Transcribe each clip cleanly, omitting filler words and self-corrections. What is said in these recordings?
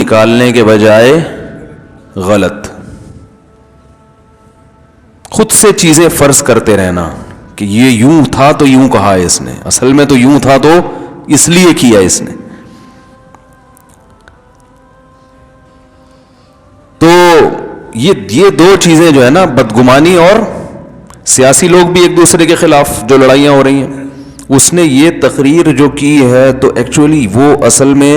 نکالنے کے بجائے غلط. خود سے چیزیں فرض کرتے رہنا کہ یہ یوں تھا تو یوں کہا ہے اس نے, اصل میں تو یوں تھا تو اس لیے کیا اس نے. تو یہ دو چیزیں جو ہے نا, بدگمانی اور سیاسی لوگ بھی ایک دوسرے کے خلاف جو لڑائیاں ہو رہی ہیں, اس نے یہ تقریر جو کی ہے تو ایکچولی وہ اصل میں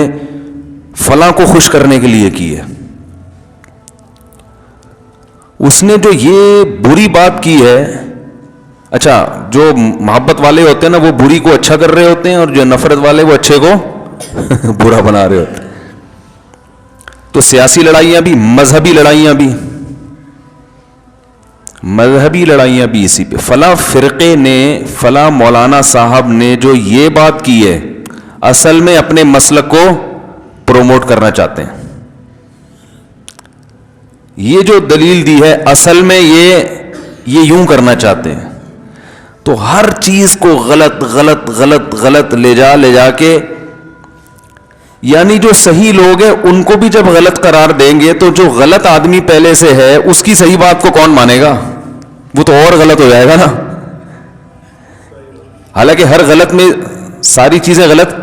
فلاں کو خوش کرنے کے لیے کی ہے. اس نے جو یہ بری بات کی ہے, اچھا جو محبت والے ہوتے ہیں نا وہ بری کو اچھا کر رہے ہوتے ہیں, اور جو نفرت والے وہ اچھے کو برا بنا رہے ہوتے ہیں. تو سیاسی لڑائیاں بھی, مذہبی لڑائیاں بھی اسی پہ. فلاں فرقے نے, فلاں مولانا صاحب نے جو یہ بات کی ہے اصل میں اپنے مسلک کو پروموٹ کرنا چاہتے ہیں. یہ جو دلیل دی ہے اصل میں یہ یوں کرنا چاہتے ہیں. تو ہر چیز کو غلط غلط غلط غلط لے جا کے, یعنی جو صحیح لوگ ہیں ان کو بھی جب غلط قرار دیں گے تو جو غلط آدمی پہلے سے ہے اس کی صحیح بات کو کون مانے گا؟ وہ تو اور غلط ہو جائے گا نا. حالانکہ ہر غلط میں ساری چیزیں غلط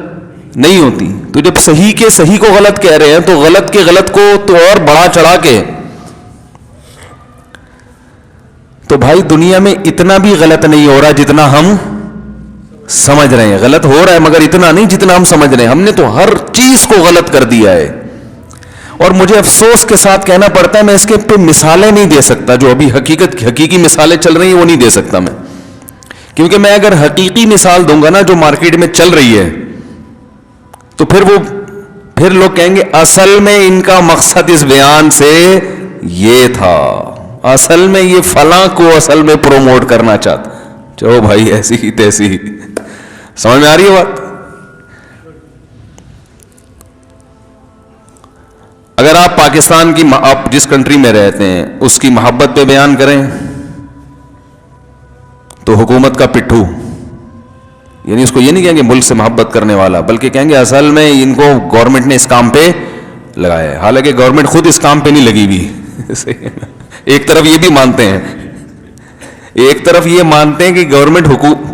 نہیں ہوتی. تو جب صحیح کے صحیح کو غلط کہہ رہے ہیں تو غلط کے غلط کو تو اور بڑا چڑھا کے, تو بھائی دنیا میں اتنا بھی غلط نہیں ہو رہا جتنا ہم سمجھ رہے ہیں. غلط ہو رہا ہے مگر اتنا نہیں جتنا ہم سمجھ رہے ہیں. ہم نے تو ہر چیز کو غلط کر دیا ہے. اور مجھے افسوس کے ساتھ کہنا پڑتا ہے میں اس کے پہ مثالیں نہیں دے سکتا, جو ابھی حقیقی مثالیں چل رہی ہیں وہ نہیں دے سکتا میں, کیونکہ میں اگر حقیقی مثال دوں گا نا جو مارکیٹ میں چل رہی ہے تو پھر لوگ کہیں گے اصل میں ان کا مقصد اس بیان سے یہ تھا, اصل میں یہ فلاں کو اصل میں پروموٹ کرنا چاہتا. چلو بھائی ایسی ہی تیسی, سمجھ میں آ رہی ہے بات؟ اگر آپ پاکستان کی, آپ جس کنٹری میں رہتے ہیں اس کی محبت پہ بیان کریں تو حکومت کا پٹھو, یعنی اس کو یہ نہیں کہیں گے ملک سے محبت کرنے والا, بلکہ کہیں گے اصل میں ان کو گورنمنٹ نے اس کام پہ لگایا ہے. حالانکہ گورنمنٹ خود اس کام پہ نہیں لگی ہوئی. ایک طرف یہ بھی مانتے ہیں, ایک طرف یہ مانتے ہیں کہ گورنمنٹ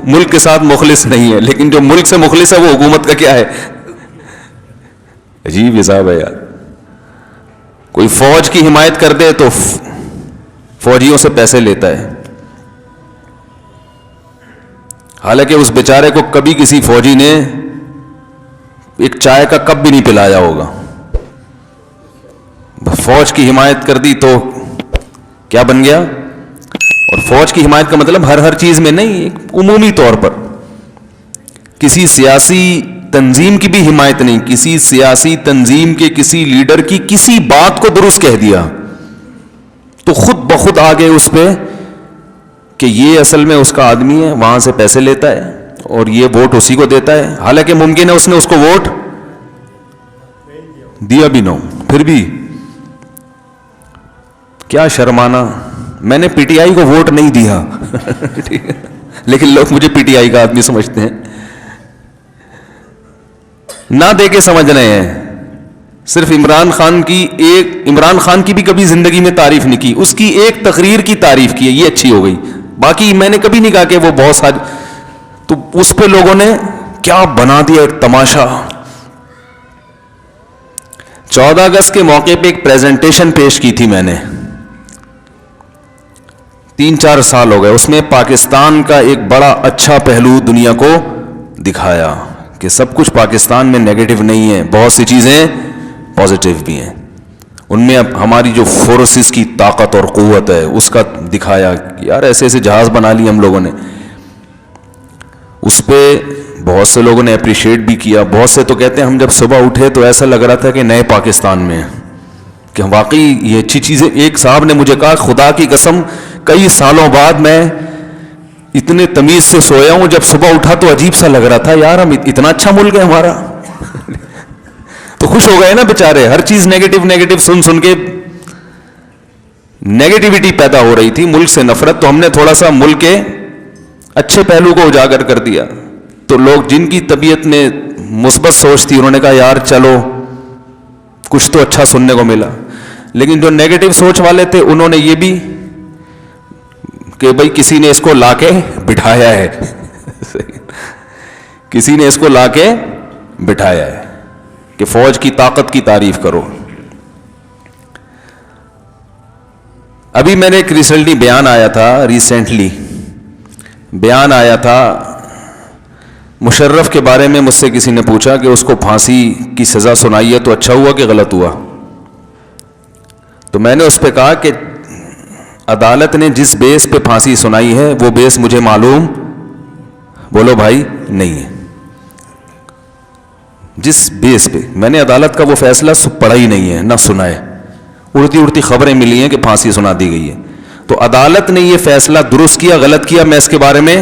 ملک کے ساتھ مخلص نہیں ہے, لیکن جو ملک سے مخلص ہے وہ حکومت کا کیا ہے. عجیب حساب ہے یار. کوئی فوج کی حمایت کر دے تو فوجیوں سے پیسے لیتا ہے, حالانکہ اس بیچارے کو کبھی کسی فوجی نے ایک چائے کا کپ بھی نہیں پلایا ہوگا. فوج کی حمایت کر دی تو کیا بن گیا. اور فوج کی حمایت کا مطلب ہر چیز میں نہیں, ایک عمومی طور پر. کسی سیاسی تنظیم کی بھی حمایت نہیں, کسی سیاسی تنظیم کے کسی لیڈر کی کسی بات کو درست کہہ دیا تو خود بخود آگے اس پہ کہ یہ اصل میں اس کا آدمی ہے, وہاں سے پیسے لیتا ہے اور یہ ووٹ اسی کو دیتا ہے. حالانکہ ممکن ہے اس نے اس کو ووٹ دیا بھی نہ ہو, پھر بھی کیا شرمانا. میں نے پی ٹی آئی کو ووٹ نہیں دیا لیکن لوگ مجھے پی ٹی آئی کا آدمی سمجھتے ہیں. نہ دے کے سمجھ رہے ہیں. صرف عمران خان کی بھی کبھی زندگی میں تعریف نہیں کی, اس کی ایک تقریر کی تعریف کی ہے, یہ اچھی ہو گئی. باقی میں نے کبھی نہیں کہا کہ وہ بہت ساری, تو اس پہ لوگوں نے کیا بنا دیا ایک تماشا. 14 اگست کے موقع پہ ایک پریزنٹیشن پیش کی تھی میں نے, 3-4 سال ہو گئے. اس میں پاکستان کا ایک بڑا اچھا پہلو دنیا کو دکھایا کہ سب کچھ پاکستان میں نیگیٹو نہیں ہے, بہت سی چیزیں پازیٹیو بھی ہیں. ان میں اب ہماری جو فورسز کی طاقت اور قوت ہے اس کا دکھایا کہ یار ایسے ایسے جہاز بنا لیے ہم لوگوں نے. اس پہ بہت سے لوگوں نے اپریشیٹ بھی کیا. بہت سے تو کہتے ہیں ہم جب صبح اٹھے تو ایسا لگ رہا تھا کہ نئے پاکستان میں کہ واقعی یہ اچھی چیزیں. ایک صاحب نے مجھے کہا خدا کی قسم کئی سالوں بعد میں اتنے تمیز سے سویا ہوں, جب صبح اٹھا تو عجیب سا لگ رہا تھا یار ہم اتنا اچھا ملک ہے ہمارا. تو خوش ہو گئے نا بیچارے. ہر چیز نیگیٹو سن کے نیگیٹیوٹی پیدا ہو رہی تھی, ملک سے نفرت. تو ہم نے تھوڑا سا ملک کے اچھے پہلو کو اجاگر کر دیا. تو لوگ جن کی طبیعت میں مثبت سوچ تھی انہوں نے کہا یار چلو کچھ تو اچھا سننے کو ملا. لیکن جو نیگیٹو سوچ والے تھے انہوں نے یہ بھی کہ بھائی کسی نے اس کو لا کے بٹھایا ہے کسی نے اس کو لا کے بٹھایا ہے کہ فوج کی طاقت کی تعریف کرو. ابھی میں نے ایک ریسنٹلی بیان آیا تھا مشرف کے بارے میں. مجھ سے کسی نے پوچھا کہ اس کو پھانسی کی سزا سنائی ہے تو اچھا ہوا کہ غلط ہوا؟ تو میں نے اس پہ کہا کہ عدالت نے جس بیس پہ پھانسی سنائی ہے وہ بیس مجھے معلوم بولو بھائی نہیں ہے. جس بیس پہ میں نے عدالت کا وہ فیصلہ پڑھا ہی نہیں ہے نہ سنا ہے. اڑتی خبریں ملی ہیں کہ پھانسی سنا دی گئی ہے. تو عدالت نے یہ فیصلہ درست کیا غلط کیا میں اس کے بارے میں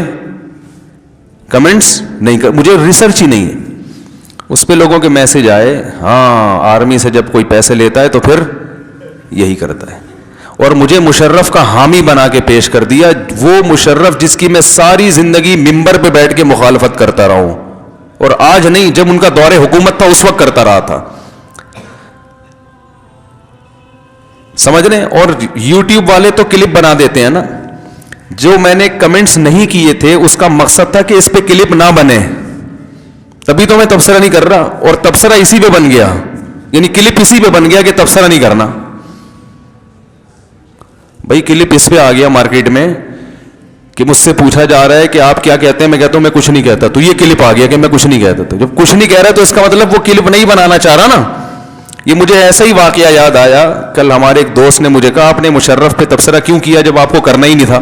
کمنٹس نہیں کر, مجھے ریسرچ ہی نہیں ہے. اس پہ لوگوں کے میسج آئے ہاں آرمی سے جب کوئی پیسے لیتا ہے تو پھر یہی کرتا ہے. اور مجھے مشرف کا حامی بنا کے پیش کر دیا, وہ مشرف جس کی میں ساری زندگی ممبر پہ بیٹھ کے مخالفت کرتا رہا ہوں, اور آج نہیں جب ان کا دور حکومت تھا اس وقت کرتا رہا تھا. سمجھ رہے ہیں؟ اور یوٹیوب والے تو کلپ بنا دیتے ہیں نا. جو میں نے کمنٹس نہیں کیے تھے اس کا مقصد تھا کہ اس پہ کلپ نہ بنے, تبھی تو میں تبصرہ نہیں کر رہا. اور تبصرہ اسی پہ بن گیا, یعنی کلپ اسی پہ بن گیا کہ تبصرہ نہیں کرنا. بھائی کلپ اس پہ آ گیا مارکیٹ میں کہ مجھ سے پوچھا جا رہا ہے کہ آپ کیا کہتے ہیں, میں کہتا ہوں میں کچھ نہیں کہتا. تو یہ کلپ آ گیا کہ میں کچھ نہیں کہتا. تو جب کچھ نہیں کہہ رہا تو اس کا مطلب وہ کلپ نہیں بنانا چاہ رہا نا. یہ مجھے ایسا ہی واقعہ یاد آیا. کل ہمارے ایک دوست نے مجھے کہا آپ نے مشرف پہ تبصرہ کیوں کیا جب آپ کو کرنا ہی نہیں تھا؟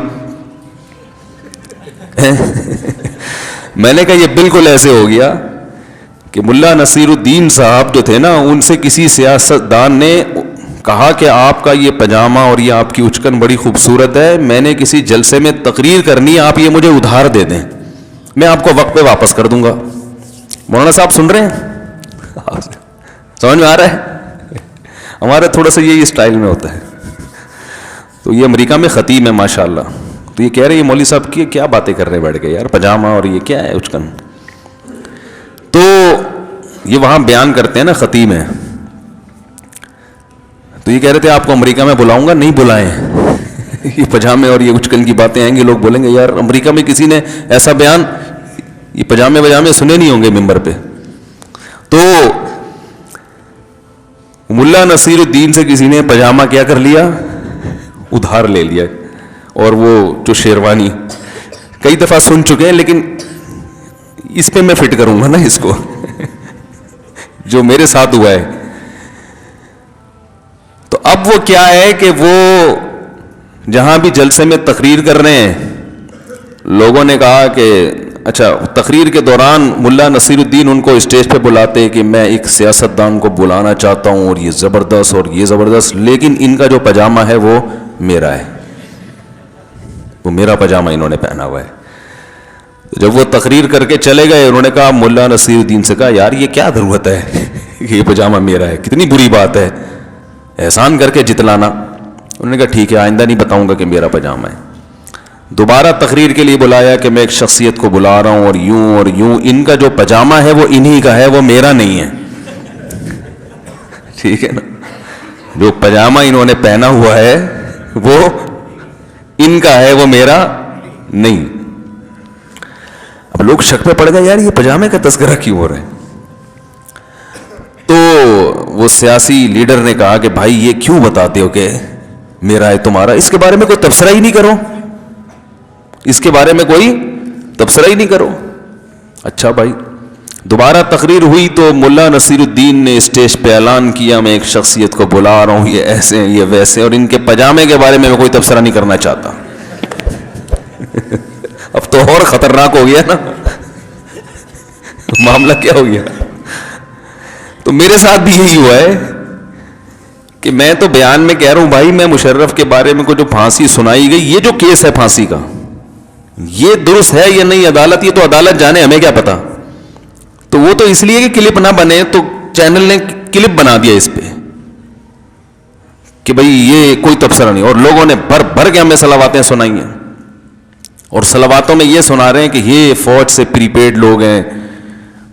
میں نے کہا یہ بالکل ایسے ہو گیا کہ ملا نصیر الدین صاحب جو تھے نا, ان سے کسی سیاستدان نے کہا کہ آپ کا یہ پاجامہ اور یہ آپ کی اچکن بڑی خوبصورت ہے, میں نے کسی جلسے میں تقریر کرنی ہے, آپ یہ مجھے ادھار دے دیں, میں آپ کو وقت پہ واپس کر دوں گا. مولانا صاحب سن رہے ہیں؟ سمجھ میں آ رہا ہے؟ ہمارا تھوڑا سا یہی اسٹائل میں ہوتا ہے. تو یہ امریکہ میں خطیب ہے ماشاءاللہ, تو یہ کہہ رہے ہیں مولوی صاحب کی کیا باتیں کر رہے ہیں بیٹھ کے یار, پاجامہ اور یہ کیا ہے اچکن. تو یہ وہاں بیان کرتے ہیں نا, خطیب ہیں, تو یہ کہہ رہے تھے آپ کو امریکہ میں بلاؤں گا, نہیں بلائیں. یہ پاجامے اور یہ اچکن کی باتیں آئیں گی, لوگ بولیں گے یار امریکہ میں کسی نے ایسا بیان, یہ پاجامے سنے نہیں ہوں گے ممبر پہ. تو ملا نصیر الدین سے کسی نے پاجامہ کیا کر لیا, ادھار لے لیا. اور وہ جو شیروانی کئی دفعہ سن چکے ہیں, لیکن اس پہ میں فٹ کروں گا نا اس کو جو میرے ساتھ ہوا ہے. تو اب وہ کیا ہے کہ وہ جہاں بھی جلسے میں تقریر کر رہے ہیں, لوگوں نے کہا کہ اچھا, تقریر کے دوران ملا نصیر الدین ان کو اسٹیج پہ بلاتے کہ میں ایک سیاستدان کو بلانا چاہتا ہوں اور یہ زبردست, لیکن ان کا جو پاجامہ ہے وہ میرا ہے, وہ میرا پاجامہ انہوں نے پہنا ہوا ہے. جب وہ تقریر کر کے چلے گئے, انہوں نے کہا ملا نصیر الدین سے کہا یار یہ کیا ضرورت ہے کہ یہ پاجامہ میرا ہے, کتنی بری بات ہے, احسان کر کے جتلانا. انہوں نے کہا ٹھیک ہے آئندہ نہیں بتاؤں گا کہ میرا پاجامہ ہے. دوبارہ تقریر کے لیے بلایا کہ میں ایک شخصیت کو بلا رہا ہوں اور یوں, ان کا جو پاجامہ ہے وہ انہی کا ہے, وہ میرا نہیں ہے. ٹھیک ہے نا, جو پاجامہ انہوں نے پہنا ہوا ہے وہ ان کا ہے, وہ میرا نہیں. اب لوگ شک پہ پڑ گئے یار یہ پاجامے کا تذکرہ کیوں ہو رہا ہے. تو وہ سیاسی لیڈر نے کہا کہ بھائی یہ کیوں بتاتے ہو کہ میرا ہے تمہارا, اس کے بارے میں کوئی تبصرہ ہی نہیں کرو, اس کے بارے میں کوئی تبصرہ ہی نہیں کرو. اچھا بھائی, دوبارہ تقریر ہوئی تو ملا نصیر الدین نے اسٹیج پہ اعلان کیا میں ایک شخصیت کو بلا رہا ہوں, یہ ایسے ہیں یہ ویسے, اور ان کے پاجامے کے بارے میں کوئی تبصرہ نہیں کرنا چاہتا. اب تو اور خطرناک ہو گیا نا معاملہ, کیا ہو گیا. تو میرے ساتھ بھی یہی ہوا ہے کہ میں تو بیان میں کہہ رہا ہوں بھائی میں مشرف کے بارے میں کو جو پھانسی سنائی گئی, یہ جو کیس ہے پھانسی کا, یہ درست ہے یا نہیں عدالت, یہ تو عدالت جانے, ہمیں کیا پتا. تو وہ تو اس لیے کہ کلپ نہ بنے تو چینل نے کلپ بنا دیا اس پہ کہ بھئی یہ کوئی تبصرہ نہیں, اور لوگوں نے بھر کے ہمیں صلواتیں سنائی ہیں, اور صلواتوں میں یہ سنا رہے ہیں کہ یہ فوج سے پری پیڈ لوگ ہیں,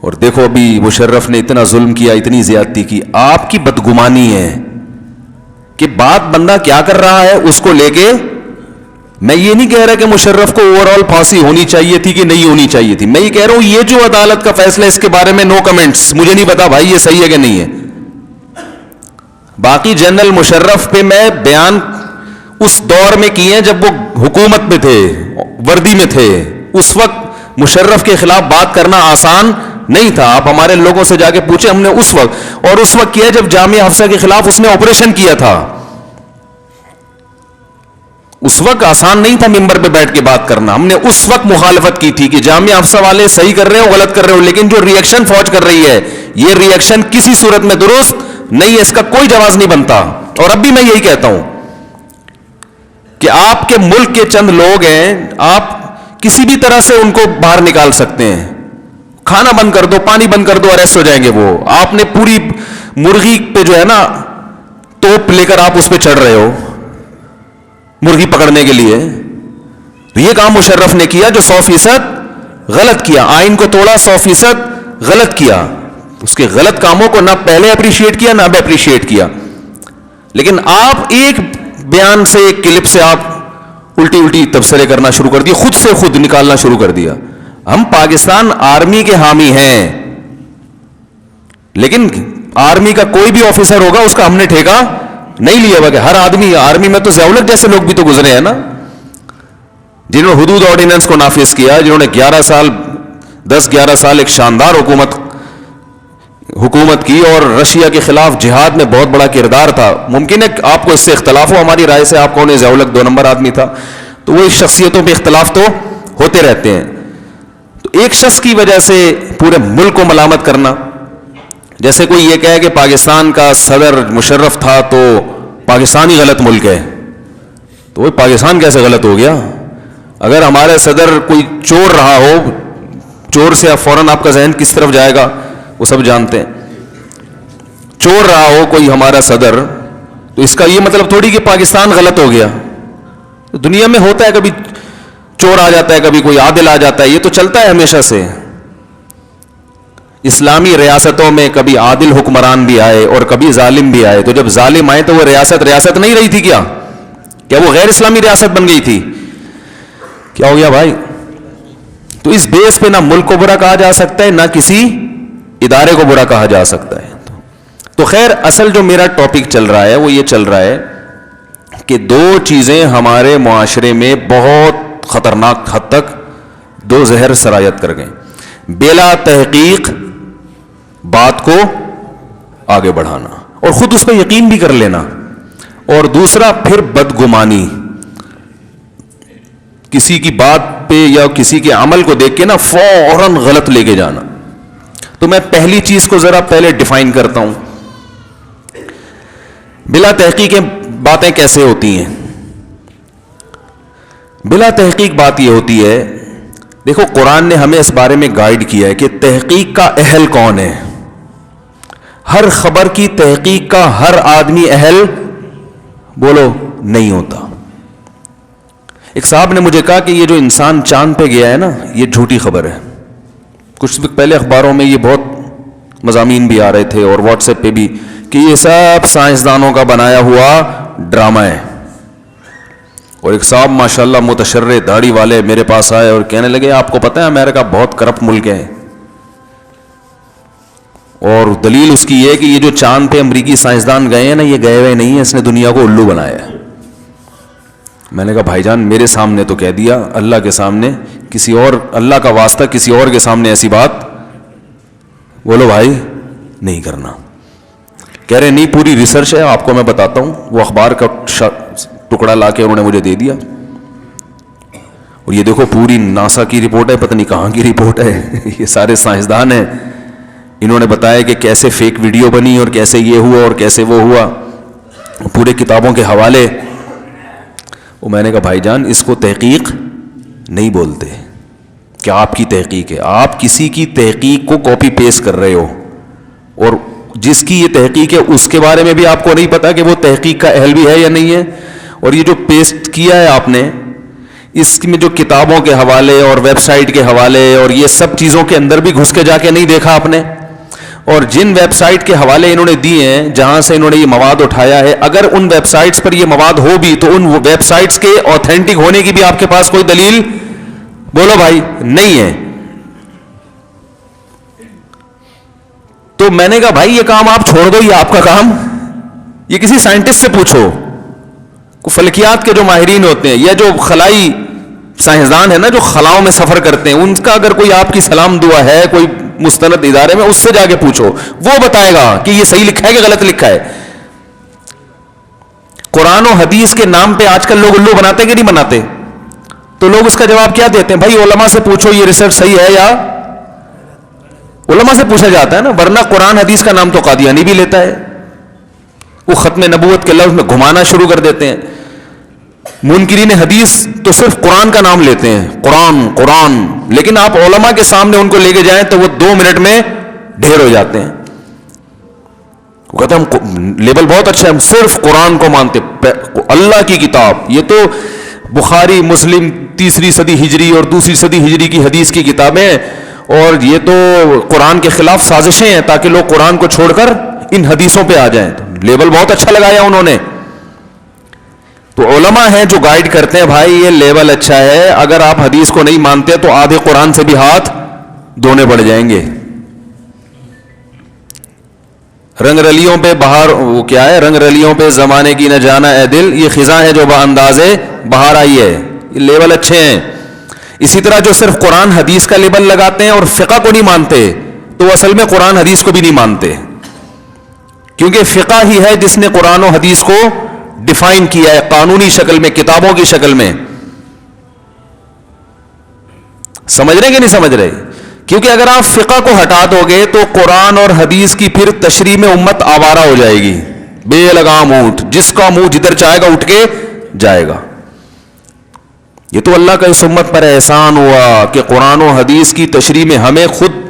اور دیکھو ابھی مشرف نے اتنا ظلم کیا, اتنی زیادتی کی. آپ کی بدگمانی ہے کہ بات بندہ کیا کر رہا ہے اس کو لے کے. میں یہ نہیں کہہ رہا کہ مشرف کو اوور آل پھانسی ہونی چاہیے تھی کہ نہیں ہونی چاہیے تھی. میں یہ کہہ رہا ہوں یہ جو عدالت کا فیصلہ ہے اس کے بارے میں نو کمنٹس. مجھے نہیں پتا بھائی یہ صحیح ہے کہ نہیں ہے. باقی جنرل مشرف پہ میں بیان اس دور میں کیے ہیں جب وہ حکومت میں تھے, وردی میں تھے. اس وقت مشرف کے خلاف بات کرنا آسان نہیں تھا. آپ ہمارے لوگوں سے جا کے پوچھیں, ہم نے اس وقت اور اس وقت کیا جب جامعہ حفصہ کے خلاف اس نے آپریشن کیا تھا. اس وقت آسان نہیں تھا ممبر پہ بیٹھ کے بات کرنا. ہم نے اس وقت مخالفت کی تھی کہ جامعہ حفصہ والے صحیح کر رہے ہو غلط کر رہے ہو, لیکن جو ری ایکشن فوج کر رہی ہے یہ ری ایکشن کسی صورت میں درست نہیں ہے, اس کا کوئی جواز نہیں بنتا. اور اب بھی میں یہی کہتا ہوں کہ آپ کے ملک کے چند لوگ ہیں, آپ کسی بھی طرح سے ان کو باہر نکال سکتے ہیں. کھانا بند کر دو, پانی بند کر دو, اریسٹ ہو جائیں گے وہ. آپ نے پوری مرغی پہ جو ہے نا توپ لے کر آپ اس پہ چڑھ رہے ہو مرغی پکڑنے کے لیے. تو یہ کام مشرف نے کیا جو 100% غلط کیا. آئین کو توڑا, 100% غلط کیا. اس کے غلط کاموں کو نہ پہلے اپریشیٹ کیا نہ اب اپریشیٹ کیا. لیکن آپ ایک بیان سے, ایک کلپ سے آپ الٹی تبصرے کرنا شروع کر دیا, خود سے خود نکالنا شروع کر دیا. ہم پاکستان آرمی کے حامی ہیں, لیکن آرمی کا کوئی بھی آفیسر ہوگا اس کا ہم نے ٹھیکہ نہیں لیا ہوا کہ ہر آدمی. آرمی میں تو ضیاء جیسے لوگ بھی تو گزرے ہیں نا, جنہوں نے حدود آرڈیننس کو نافذ کیا, جنہوں نے 10-11 سال ایک شاندار حکومت کی, اور رشیا کے خلاف جہاد میں بہت بڑا کردار تھا. ممکن ہے آپ کو اس سے اختلاف ہو ہماری رائے سے, آپ کون ضیاء 2 نمبر آدمی تھا, تو وہ شخصیتوں میں اختلاف تو ہوتے رہتے ہیں. تو ایک شخص کی وجہ سے پورے ملک کو ملامت کرنا, جیسے کوئی یہ کہے کہ پاکستان کا صدر مشرف تھا تو پاکستان ہی غلط ملک ہے, تو وہ پاکستان کیسے غلط ہو گیا؟ اگر ہمارے صدر کوئی چور رہا ہو, چور سے فوراً آپ کا ذہن کس طرف جائے گا وہ سب جانتے ہیں. چور رہا ہو کوئی ہمارا صدر, تو اس کا یہ مطلب تھوڑی کہ پاکستان غلط ہو گیا. دنیا میں ہوتا ہے, کبھی چور آ جاتا ہے, کبھی کوئی عادل آ جاتا ہے, یہ تو چلتا ہے ہمیشہ سے. اسلامی ریاستوں میں کبھی عادل حکمران بھی آئے اور کبھی ظالم بھی آئے. تو جب ظالم آئے تو وہ ریاست نہیں رہی تھی کیا وہ غیر اسلامی ریاست بن گئی تھی؟ کیا ہو گیا بھائی؟ تو اس بیس پہ نہ ملک کو برا کہا جا سکتا ہے, نہ کسی ادارے کو برا کہا جا سکتا ہے. تو خیر, اصل جو میرا ٹاپک چل رہا ہے وہ یہ چل رہا ہے کہ 2 چیزیں ہمارے معاشرے میں بہت خطرناک حد تک 2 زہر سرایت کر گئے. بلا تحقیق بات کو آگے بڑھانا اور خود اس پہ یقین بھی کر لینا, اور دوسرا پھر بدگمانی, کسی کی بات پہ یا کسی کے عمل کو دیکھ کے نا فوراً غلط لے کے جانا. تو میں پہلی چیز کو ذرا پہلے ڈیفائن کرتا ہوں. بلا تحقیق باتیں کیسے ہوتی ہیں؟ بلا تحقیق بات یہ ہوتی ہے, دیکھو قرآن نے ہمیں اس بارے میں گائیڈ کیا ہے کہ تحقیق کا اہل کون ہے. ہر خبر کی تحقیق کا ہر آدمی اہل بولو نہیں ہوتا. ایک صاحب نے مجھے کہا کہ یہ جو انسان چاند پہ گیا ہے نا, یہ جھوٹی خبر ہے. کچھ وقت پہلے اخباروں میں یہ بہت مضامین بھی آ رہے تھے اور واٹس ایپ پہ بھی کہ یہ سب سائنسدانوں کا بنایا ہوا ڈرامہ ہے. اور ایک صاحب ماشاءاللہ متشرع داڑھی والے میرے پاس آئے اور کہنے لگے آپ کو پتہ ہے امریکہ بہت کرپٹ ملک ہے, اور دلیل اس کی یہ کہ یہ جو چاند پہ امریکی سائنسدان گئے ہیں نا, یہ گئے ہوئے نہیں ہیں, اس نے دنیا کو الو بنایا ہے. میں نے کہا بھائی جان میرے سامنے تو کہہ دیا, اللہ کے سامنے کسی اور, اللہ کا واسطہ کسی اور کے سامنے ایسی بات بولو بھائی نہیں کرنا. کہہ رہے نہیں پوری ریسرچ ہے, آپ کو میں بتاتا ہوں. وہ اخبار کا ٹکڑا لا کے انہوں نے مجھے دے دیا, اور یہ دیکھو پوری ناسا کی رپورٹ ہے, پتہ نہیں کہاں کی رپورٹ ہے. یہ سارے سائنسدان ہیں, انہوں نے بتایا کہ کیسے فیک ویڈیو بنی اور کیسے یہ ہوا اور کیسے وہ ہوا, پورے کتابوں کے حوالے. وہ میں نے کہا بھائی جان اس کو تحقیق نہیں بولتے کہ آپ کی تحقیق ہے. آپ کسی کی تحقیق کو کاپی پیسٹ کر رہے ہو, اور جس کی یہ تحقیق ہے اس کے بارے میں بھی آپ کو نہیں پتا کہ وہ تحقیق کا اہل بھی ہے یا نہیں ہے. اور یہ جو پیسٹ کیا ہے آپ نے, اس میں جو کتابوں کے حوالے اور ویب سائٹ کے حوالے اور یہ سب چیزوں کے اندر بھی گھس کے جا کے نہیں دیکھا آپ نے؟ اور جن ویب سائٹ کے حوالے انہوں نے دیے ہیں جہاں سے انہوں نے یہ مواد اٹھایا ہے، اگر ان ویب سائٹس پر یہ مواد ہو بھی تو ان ویب سائٹس کے اوتھینٹک ہونے کی بھی آپ کے پاس کوئی دلیل بولو بھائی نہیں ہے. تو میں نے کہا بھائی یہ کام آپ چھوڑ دو، یہ آپ کا کام، یہ کسی سائنٹسٹ سے پوچھو. فلکیات کے جو ماہرین ہوتے ہیں یا جو خلائی سائنسدان ہیں نا جو خلاؤں میں سفر کرتے ہیں، ان کا اگر کوئی آپ کی سلام دعا ہے کوئی مستند ادارے میں، اس سے جا کے پوچھو، وہ بتائے گا کہ یہ صحیح لکھا ہے کہ غلط لکھا ہے. قرآن و حدیث کے نام پہ آج کل لوگ الو بناتے کہ نہیں بناتے؟ تو لوگ اس کا جواب کیا دیتے ہیں؟ بھائی علماء سے پوچھو یہ ریسرچ صحیح ہے یا؟ علماء سے پوچھا جاتا ہے نا، ورنہ قرآن حدیث کا نام تو قادیانی بھی لیتا ہے، وہ ختم نبوت کے لفظ میں گھمانا شروع کر دیتے ہیں. منکرین حدیث تو صرف قرآن کا نام لیتے ہیں، قرآن قرآن، لیکن آپ علماء کے سامنے ان کو لے کے جائیں تو وہ 2 منٹ میں ڈھیر ہو جاتے ہیں. وہ کہتے ہیں ہم لیبل بہت اچھا ہے، ہم صرف قرآن کو مانتے، اللہ کی کتاب. یہ تو بخاری مسلم 3 صدی ہجری اور 2 صدی ہجری کی حدیث کی کتابیں، اور یہ تو قرآن کے خلاف سازشیں ہیں تاکہ لوگ قرآن کو چھوڑ کر ان حدیثوں پہ آ جائیں. لیبل بہت اچھا لگایا انہوں نے. تو علماء ہیں جو گائیڈ کرتے ہیں، بھائی یہ لیبل اچھا ہے، اگر آپ حدیث کو نہیں مانتے تو آدھے قرآن سے بھی ہاتھ دھونے پڑ جائیں گے. رنگ رلیوں پہ بہار، وہ کیا ہے، رنگ رلیوں پہ زمانے کی نہ جانا اے دل، یہ خزاں ہے جو باندازے بہار آئی ہے. یہ لیبل اچھے ہیں. اسی طرح جو صرف قرآن حدیث کا لیبل لگاتے ہیں اور فقہ کو نہیں مانتے، تو وہ اصل میں قرآن حدیث کو بھی نہیں مانتے، کیونکہ فقہ ہی ہے جس نے قرآن و حدیث کو ڈیفائن کیا ہے قانونی شکل میں، کتابوں کی شکل میں. سمجھ رہے کہ نہیں سمجھ رہے؟ کیونکہ اگر آپ فقہ کو ہٹا دو گے تو قرآن اور حدیث کی پھر تشریح میں امت آوارہ ہو جائے گی، بے لگام اونٹ، جس کا منہ جدھر چاہے گا اٹھ کے جائے گا. یہ تو اللہ کا اس امت پر احسان ہوا کہ قرآن و حدیث کی تشریح میں ہمیں خود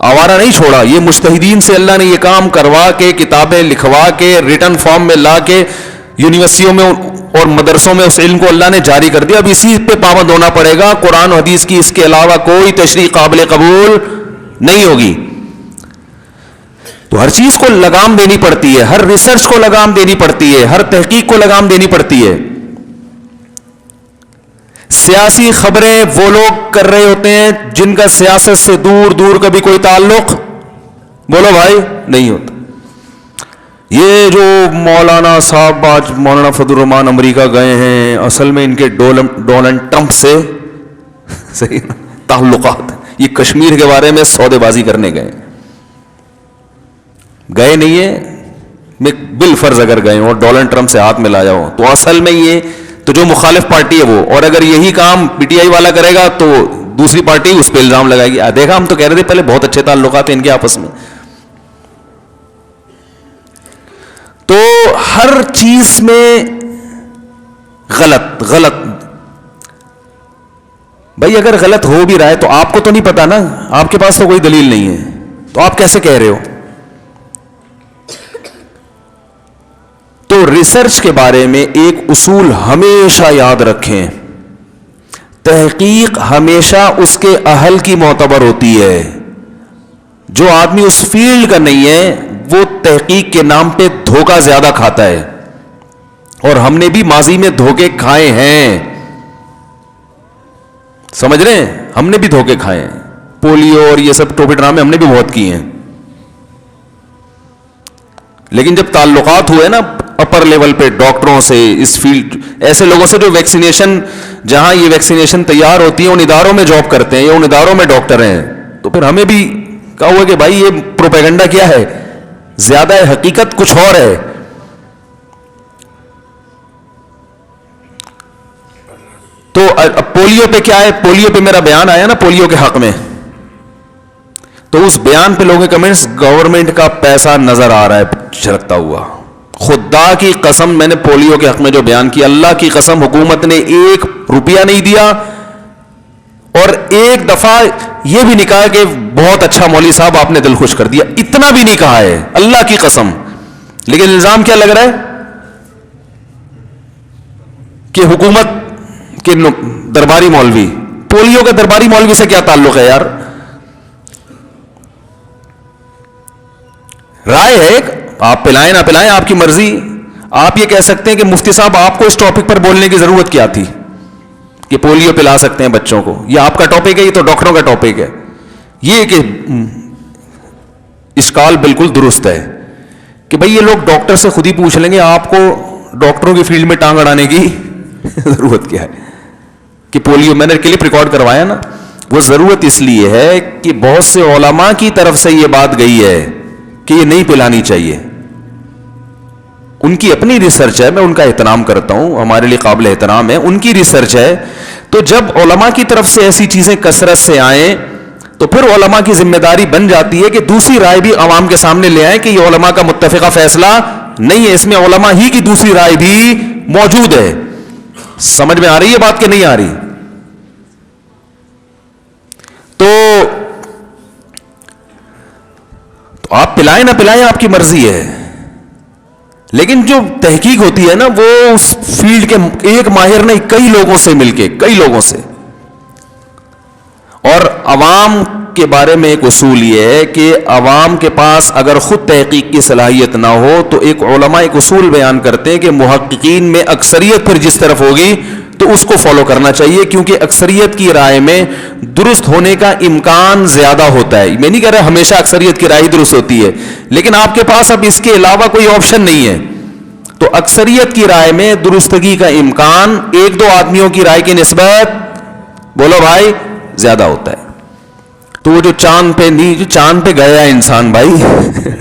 آوارہ نہیں چھوڑا. یہ مجتہدین سے اللہ نے یہ کام کروا کے، کتابیں لکھوا کے، ریٹن فارم میں لا کے یونیورسٹیوں میں اور مدرسوں میں اس علم کو اللہ نے جاری کر دیا. اب اسی پہ پابند ہونا پڑے گا. قرآن و حدیث کی اس کے علاوہ کوئی تشریح قابل قبول نہیں ہوگی. تو ہر چیز کو لگام دینی پڑتی ہے، ہر ریسرچ کو لگام دینی پڑتی ہے، ہر تحقیق کو لگام دینی پڑتی ہے. سیاسی خبریں وہ لوگ کر رہے ہوتے ہیں جن کا سیاست سے دور دور کبھی کوئی تعلق بولو بھائی نہیں ہوتا. یہ جو مولانا صاحب آج مولانا فضل الرحمان امریکہ گئے ہیں، اصل میں ان کے ڈونلڈ ٹرمپ سے صحیح تعلقات، یہ کشمیر کے بارے میں سودے بازی کرنے گئے نہیں ہیں. بالفرض اگر گئے اور ڈونلڈ ٹرمپ سے ہاتھ ملایا ہو تو اصل میں یہ تو جو مخالف پارٹی ہے وہ، اور اگر یہی کام پی ٹی آئی والا کرے گا تو دوسری پارٹی اس پہ الزام لگائے گی. دیکھا ہم تو کہہ رہے تھے پہلے بہت اچھے تعلقات ہیں ان کے آپس میں. تو ہر چیز میں غلط غلط. بھائی اگر غلط ہو بھی رہا ہے تو آپ کو تو نہیں پتا نا، آپ کے پاس تو کوئی دلیل نہیں ہے، تو آپ کیسے کہہ رہے ہو؟ تو ریسرچ کے بارے میں ایک اصول ہمیشہ یاد رکھیں، تحقیق ہمیشہ اس کے اہل کی معتبر ہوتی ہے. جو آدمی اس فیلڈ کا نہیں ہے وہ تحقیق کے نام پہ دھوکہ زیادہ کھاتا ہے، اور ہم نے بھی ماضی میں دھوکے کھائے ہیں. سمجھ رہے ہیں؟ ہم نے بھی دھوکے کھائے ہیں. پولیو اور یہ سب ٹوپی ڈرامے ہم نے بھی بہت کیے ہیں. لیکن جب تعلقات ہوئے نا اپر لیول پہ ڈاکٹروں سے، اس فیلڈ ایسے لوگوں سے جو ویکسینیشن، جہاں یہ ویکسینیشن تیار ہوتی ہے ان اداروں میں جاب کرتے ہیں یا ان اداروں میں ڈاکٹر ہیں، تو پھر ہمیں بھی کہا ہوا کہ بھائی یہ پروپیگنڈا کیا ہے، زیادہ ہے، حقیقت کچھ اور ہے. تو پولیو پہ کیا ہے، پولیو پہ میرا بیان آیا نا پولیو کے حق میں، تو اس بیان پہ لوگوں کے کمنٹس، گورنمنٹ کا پیسہ نظر آ رہا ہے چھلکتا ہوا. خدا کی قسم میں نے پولیو کے حق میں جو بیان کیا، اللہ کی قسم حکومت نے 1 روپیہ نہیں دیا، اور ایک دفعہ یہ بھی نہیں کہا کہ بہت اچھا مولوی صاحب آپ نے دل خوش کر دیا، اتنا بھی نہیں کہا ہے اللہ کی قسم. لیکن الزام کیا لگ رہا ہے کہ حکومت کہ درباری مولوی. پولیو کا درباری مولوی سے کیا تعلق ہے یار؟ رائے ہے, آپ پلائیں نہ پلائیں آپ کی مرضی. آپ یہ کہہ سکتے ہیں کہ مفتی صاحب آپ کو اس ٹاپک پر بولنے کی ضرورت کیا تھی کہ پولیو پلا سکتے ہیں بچوں کو, یہ آپ کا ٹاپک ہے, یہ تو ڈاکٹروں کا ٹاپک ہے. یہ کہ اشکال بالکل درست ہے کہ بھئی یہ لوگ ڈاکٹر سے خود ہی پوچھ لیں گے آپ کو ڈاکٹروں کی فیلڈ میں ٹانگ اڑانے کی ضرورت کیا ہے کہ پولیو. میں نے کلپ ریکارڈ کروایا نا, وہ ضرورت اس لیے ہے کہ بہت سے علماء کی طرف سے یہ بات گئی ہے کہ یہ نہیں پلانی چاہیے. ان کی اپنی ریسرچ ہے, میں ان کا احترام کرتا ہوں, ہمارے لیے قابل احترام ہے, ان کی ریسرچ ہے. تو جب علماء کی طرف سے ایسی چیزیں کثرت سے آئیں تو پھر علماء کی ذمہ داری بن جاتی ہے کہ دوسری رائے بھی عوام کے سامنے لے آئیں کہ یہ علماء کا متفقہ فیصلہ نہیں ہے, اس میں علماء ہی کی دوسری رائے بھی موجود ہے. سمجھ میں آ رہی ہے بات کہ نہیں آ رہی؟ تو آپ پلائیں نہ پلائیں آپ کی مرضی ہے, لیکن جو تحقیق ہوتی ہے نا وہ اس فیلڈ کے ایک ماہر نہیں, کئی لوگوں سے مل کے, کئی لوگوں سے. اور عوام کے بارے میں ایک اصول یہ ہے کہ عوام کے پاس اگر خود تحقیق کی صلاحیت نہ ہو تو ایک علماء ایک اصول بیان کرتے ہیں کہ محققین میں اکثریت پھر جس طرف ہوگی تو اس کو فالو کرنا چاہیے, کیونکہ اکثریت کی رائے میں درست ہونے کا امکان زیادہ ہوتا ہے. میں نہیں کہہ رہا ہمیشہ اکثریت کی رائے درست ہوتی ہے, لیکن آپ کے پاس اب اس کے علاوہ کوئی آپشن نہیں ہے. تو اکثریت کی رائے میں درستگی کا امکان ایک دو آدمیوں کی رائے کی نسبت, بولو بھائی, زیادہ ہوتا ہے. تو وہ جو چاند پہ نہیں, جو چاند پہ گیا انسان بھائی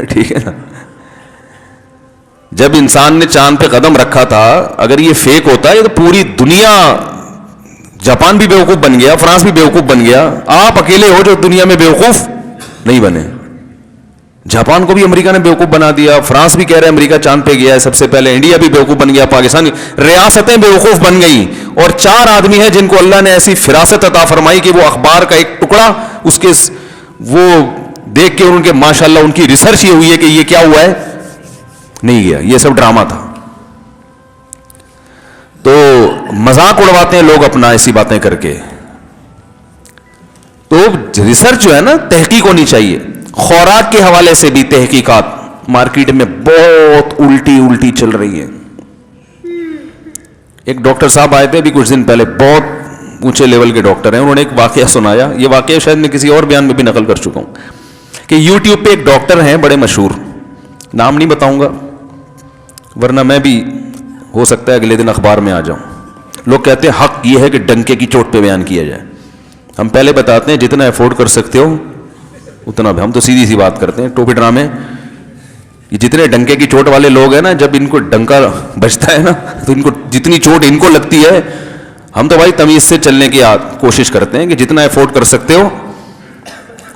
ٹھیک ہے نا, جب انسان نے چاند پہ قدم رکھا تھا, اگر یہ فیک ہوتا ہے تو پوری دنیا, جاپان بھی بیوقوف بن گیا, فرانس بھی بیوقوف بن گیا, آپ اکیلے ہو جو دنیا میں بیوقوف نہیں بنے. جاپان کو بھی امریکہ نے بیوقوف بنا دیا, فرانس بھی کہہ رہے ہیں امریکہ چاند پہ گیا ہے سب سے پہلے, انڈیا بھی بیوقوف بن گیا, پاکستان, ریاستیں بیوقوف بن گئیں. اور 4 آدمی ہیں جن کو اللہ نے ایسی فراست عطا فرمائی کہ وہ اخبار کا ایک ٹکڑا اس کے وہ دیکھ کے ان کے ماشاءاللہ ان کی ریسرچ یہ ہوئی ہے کہ یہ کیا ہوا ہے, نہیں گیا, یہ سب ڈرامہ تھا. تو مذاق اڑواتے ہیں لوگ اپنا ایسی باتیں کر کے. تو ریسرچ جو ہے نا, تحقیق ہونی چاہیے. خوراک کے حوالے سے بھی تحقیقات مارکیٹ میں بہت الٹی چل رہی ہے. ایک ڈاکٹر صاحب آئے تھے ابھی کچھ دن پہلے, بہت اونچے لیول کے ڈاکٹر ہیں, انہوں نے ایک واقعہ سنایا. یہ واقعہ شاید میں کسی اور بیان میں بھی نقل کر چکا ہوں کہ یوٹیوب پہ ایک ڈاکٹر ہیں بڑے مشہور, نام نہیں بتاؤں گا ورنہ میں بھی ہو سکتا ہے اگلے دن اخبار میں آ جاؤں. لوگ کہتے ہیں حق یہ ہے کہ ڈنکے کی چوٹ پہ بیان کیا جائے. ہم پہلے بتاتے ہیں جتنا افورڈ کر سکتے ہو اتنا بھی. ہم تو سیدھی سی بات کرتے ہیں, ٹوپی ڈرامے. یہ جتنے ڈنکے کی چوٹ والے لوگ ہیں نا, جب ان کو ڈنکا بجتا ہے نا تو ان کو جتنی چوٹ ان کو لگتی ہے, ہم تو بھائی تمیز سے چلنے کی کوشش کرتے ہیں کہ جتنا افورڈ کر سکتے ہو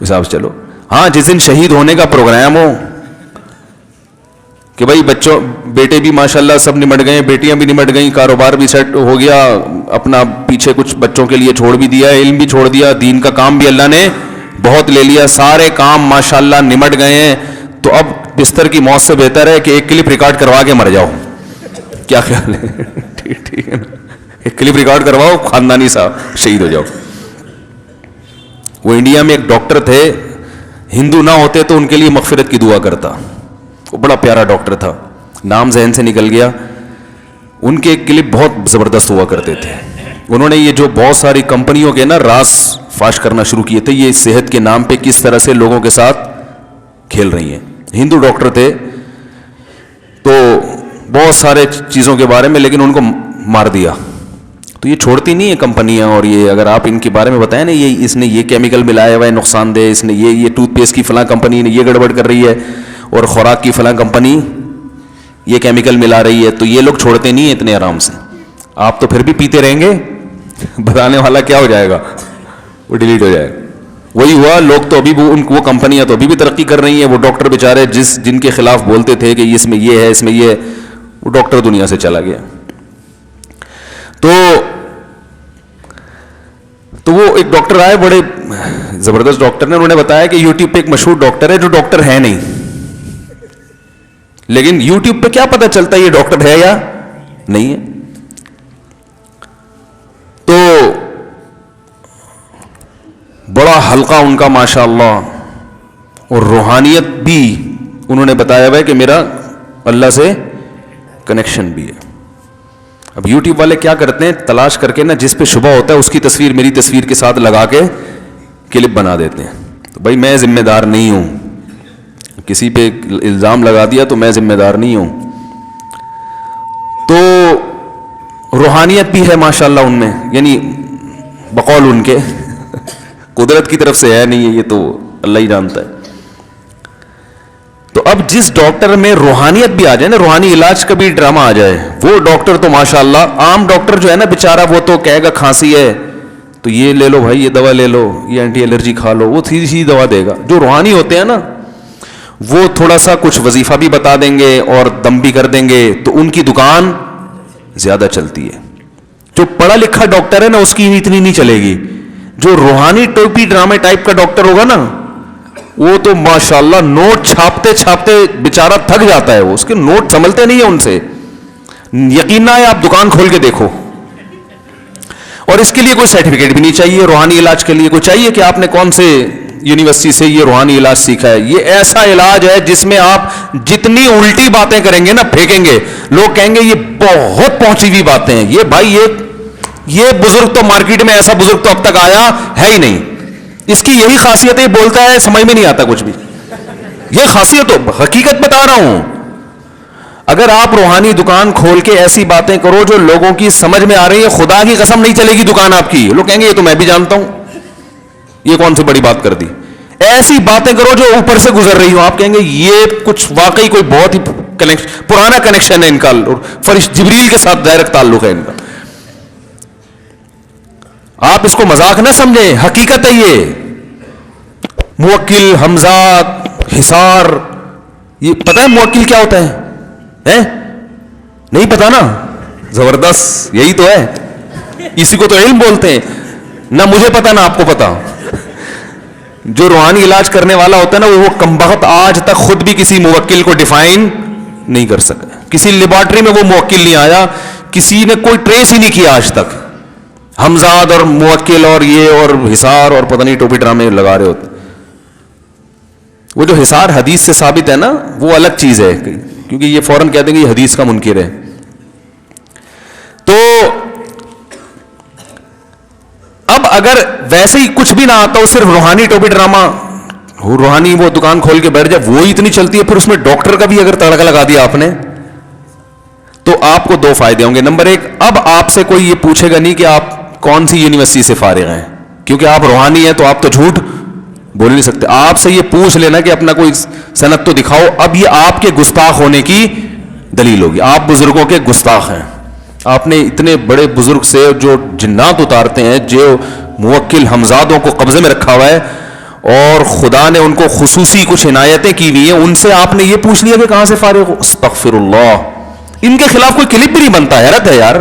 حساب سے چلو. ہاں جس دن شہید ہونے کا پروگرام ہو کہ بھائی بچوں بیٹے بھی ماشاءاللہ سب نمٹ گئے, بیٹیاں بھی نمٹ گئیں, کاروبار بھی سیٹ ہو گیا, اپنا پیچھے کچھ بچوں کے لیے چھوڑ بھی دیا, علم بھی چھوڑ دیا, دین کا کام بھی اللہ نے بہت لے لیا, سارے کام ماشاءاللہ نمٹ گئے ہیں, تو اب بستر کی موت سے بہتر ہے کہ ایک کلپ ریکارڈ کروا کے مر جاؤ. کیا خیال ہے؟ ٹھیک ہے نا, ایک کلپ ریکارڈ کرواؤ, خاندانی صاحب شہید ہو جاؤ. وہ انڈیا میں ایک ڈاکٹر تھے, ہندو نہ ہوتے تو ان کے لیے مغفرت کی دعا کرتا. وہ بڑا پیارا ڈاکٹر تھا, نام ذہن سے نکل گیا. ان کے کلپ بہت زبردست ہوا کرتے تھے. انہوں نے یہ جو بہت ساری کمپنیوں کے نا راز فاش کرنا شروع کیے تھے, یہ صحت کے نام پہ کس طرح سے لوگوں کے ساتھ کھیل رہی ہیں. ہندو ڈاکٹر تھے تو بہت سارے چیزوں کے بارے میں, لیکن ان کو مار دیا. تو یہ چھوڑتی نہیں ہے کمپنیاں, اور یہ اگر آپ ان کے بارے میں بتائیں نا, یہ اس نے یہ کیمیکل ملایا ہوا ہے نقصان دہ, اس نے یہ ٹوتھ پیسٹ کی فلاں کمپنی نے یہ گڑبڑ کر رہی ہے, اور خوراک کی فلاں کمپنی یہ کیمیکل ملا رہی ہے, تو یہ لوگ چھوڑتے نہیں ہیں اتنے آرام سے. آپ تو پھر بھی پیتے رہیں گے, بتانے والا کیا ہو جائے گا, وہ ڈیلیٹ ہو جائے گا. وہی ہوا, لوگ تو ابھی وہ کمپنیاں تو ابھی بھی ترقی کر رہی ہیں. وہ ڈاکٹر بیچارے جن کے خلاف بولتے تھے کہ اس میں یہ ہے, اس میں یہ ہے, وہ ڈاکٹر دنیا سے چلا گیا. تو وہ ایک ڈاکٹر آئے, بڑے زبردست ڈاکٹر نے, انہوں نے بتایا کہ یوٹیوب پہ ایک مشہور ڈاکٹر ہے جو ڈاکٹر ہے نہیں, لیکن یوٹیوب پہ کیا پتہ چلتا ہے یہ ڈاکٹر ہے یا نہیں ہے. تو بڑا حلقہ ان کا ماشاء اللہ, اور روحانیت بھی انہوں نے بتایا ہوا ہے کہ میرا اللہ سے کنیکشن بھی ہے. اب یوٹیوب والے کیا کرتے ہیں, تلاش کر کے نا جس پہ شبہ ہوتا ہے اس کی تصویر میری تصویر کے ساتھ لگا کے کلپ بنا دیتے ہیں. تو بھائی میں ذمہ دار نہیں ہوں, کسی پہ الزام لگا دیا تو میں ذمہ دار نہیں ہوں. تو روحانیت بھی ہے ماشاءاللہ ان میں, یعنی بقول ان کے قدرت کی طرف سے ہے نہیں ہے, یہ تو اللہ ہی جانتا ہے. تو اب جس ڈاکٹر میں روحانیت بھی آ جائے نا, روحانی علاج کا بھی ڈرامہ آ جائے, وہ ڈاکٹر تو ماشاءاللہ, عام ڈاکٹر جو ہے نا بیچارہ وہ تو کہے گا کھانسی ہے تو یہ لے لو بھائی, یہ دوا لے لو, یہ اینٹی الرجی کھا لو, وہ سیدھی سیدھی دوا دے گا. جو روحانی ہوتے ہیں نا وہ تھوڑا سا کچھ وظیفہ بھی بتا دیں گے اور دم بھی کر دیں گے, تو ان کی دکان زیادہ چلتی ہے. جو پڑھا لکھا ڈاکٹر ہے نا اس کی اتنی نہیں چلے گی. جو روحانی ٹوپی ڈرامے ٹائپ کا ڈاکٹر ہوگا نا وہ تو ماشاءاللہ نوٹ چھاپتے چھاپتے بیچارہ تھک جاتا ہے, وہ اس کے نوٹ سنبھلتے نہیں ہیں ان سے. یقین نہ ہے, آپ دکان کھول کے دیکھو. اور اس کے لیے کوئی سرٹیفکیٹ بھی نہیں چاہیے, روحانی علاج کے لیے کوئی چاہیے کہ آپ نے کون سے یونیورسٹی سے یہ روحانی علاج سیکھا ہے. یہ ایسا علاج ہے جس میں آپ جتنی الٹی باتیں کریں گے نا, پھینکیں گے, لوگ کہیں گے یہ بہت پہنچی ہوئی باتیں ہیں. یہ بھائی یہ بزرگ تو مارکیٹ میں ایسا بزرگ تو اب تک آیا ہے ہی نہیں. اس کی یہی خاصیت ہے, بولتا ہے سمجھ میں نہیں آتا کچھ بھی. یہ خاصیت تو حقیقت بتا رہا ہوں. اگر آپ روحانی دکان کھول کے ایسی باتیں کرو جو لوگوں کی سمجھ میں آ رہی ہے, خدا کی قسم نہیں چلے گی دکان آپ کی. لوگ کہیں گے یہ تو میں بھی جانتا ہوں, یہ کون سی بڑی بات کر دی. ایسی باتیں کرو جو اوپر سے گزر رہی ہو, آپ کہیں گے یہ کچھ واقعی کوئی بہت ہی پرانا کنیکشن ہے ان کا, فرشت جبریل کے ساتھ ڈائریکٹ تعلق ہے ان کا. آپ اس کو مذاق نہ سمجھیں, حقیقت ہے. یہ موکل, حمزات, حصار, یہ پتہ ہے موکل کیا ہوتا ہے؟ نہیں پتا نا, زبردست, یہی تو ہے. اسی کو تو علم بولتے ہیں. نہ مجھے پتا نہ آپ کو پتا. جو روحانی علاج کرنے والا ہوتا ہے نا وہ کمبخت آج تک خود بھی کسی موکل کو ڈیفائن نہیں کر سکا. کسی لیبارٹری میں وہ موکل نہیں آیا, کسی نے کوئی ٹریس ہی نہیں کیا آج تک. حمزاد اور موکل اور یہ اور حصار اور پتہ نہیں ٹوپی ڈرامے لگا رہے ہوتے. وہ جو حصار حدیث سے ثابت ہے نا وہ الگ چیز ہے, کیونکہ یہ فوراً کہتے ہیں کہ یہ حدیث کا منکر ہے. تو اب اگر ویسے ہی کچھ بھی نہ آتا ہو, صرف روحانی ٹوپی ڈرامہ, روحانی وہ دکان کھول کے بیٹھ جائے, وہ اتنی چلتی ہے, پھر اس میں ڈاکٹر کا بھی اگر تڑکا لگا دیا آپ نے, تو آپ کو دو فائدے ہوں گے. نمبر ایک, اب آپ سے کوئی یہ پوچھے گا نہیں کہ آپ کون سی یونیورسٹی سے فارغ ہیں, کیونکہ آپ روحانی ہیں تو آپ تو جھوٹ بول نہیں سکتے. آپ سے یہ پوچھ لینا کہ اپنا کوئی سند تو دکھاؤ, اب یہ آپ کے گستاخ ہونے کی دلیل ہوگی. آپ بزرگوں کے گستاخ ہیں. آپ نے اتنے بڑے بزرگ سے جو جنات اتارتے ہیں, جو موکل حمزادوں کو قبضے میں رکھا ہوا ہے اور خدا نے ان کو خصوصی کچھ عنایتیں کی ہوئی ہیں, ان سے آپ نے یہ پوچھ لیا کہ کہاں سے فارغ ہو. استغفر اللہ. ان کے خلاف کوئی کلپ بھی نہیں بنتا. حیرت ہے یار,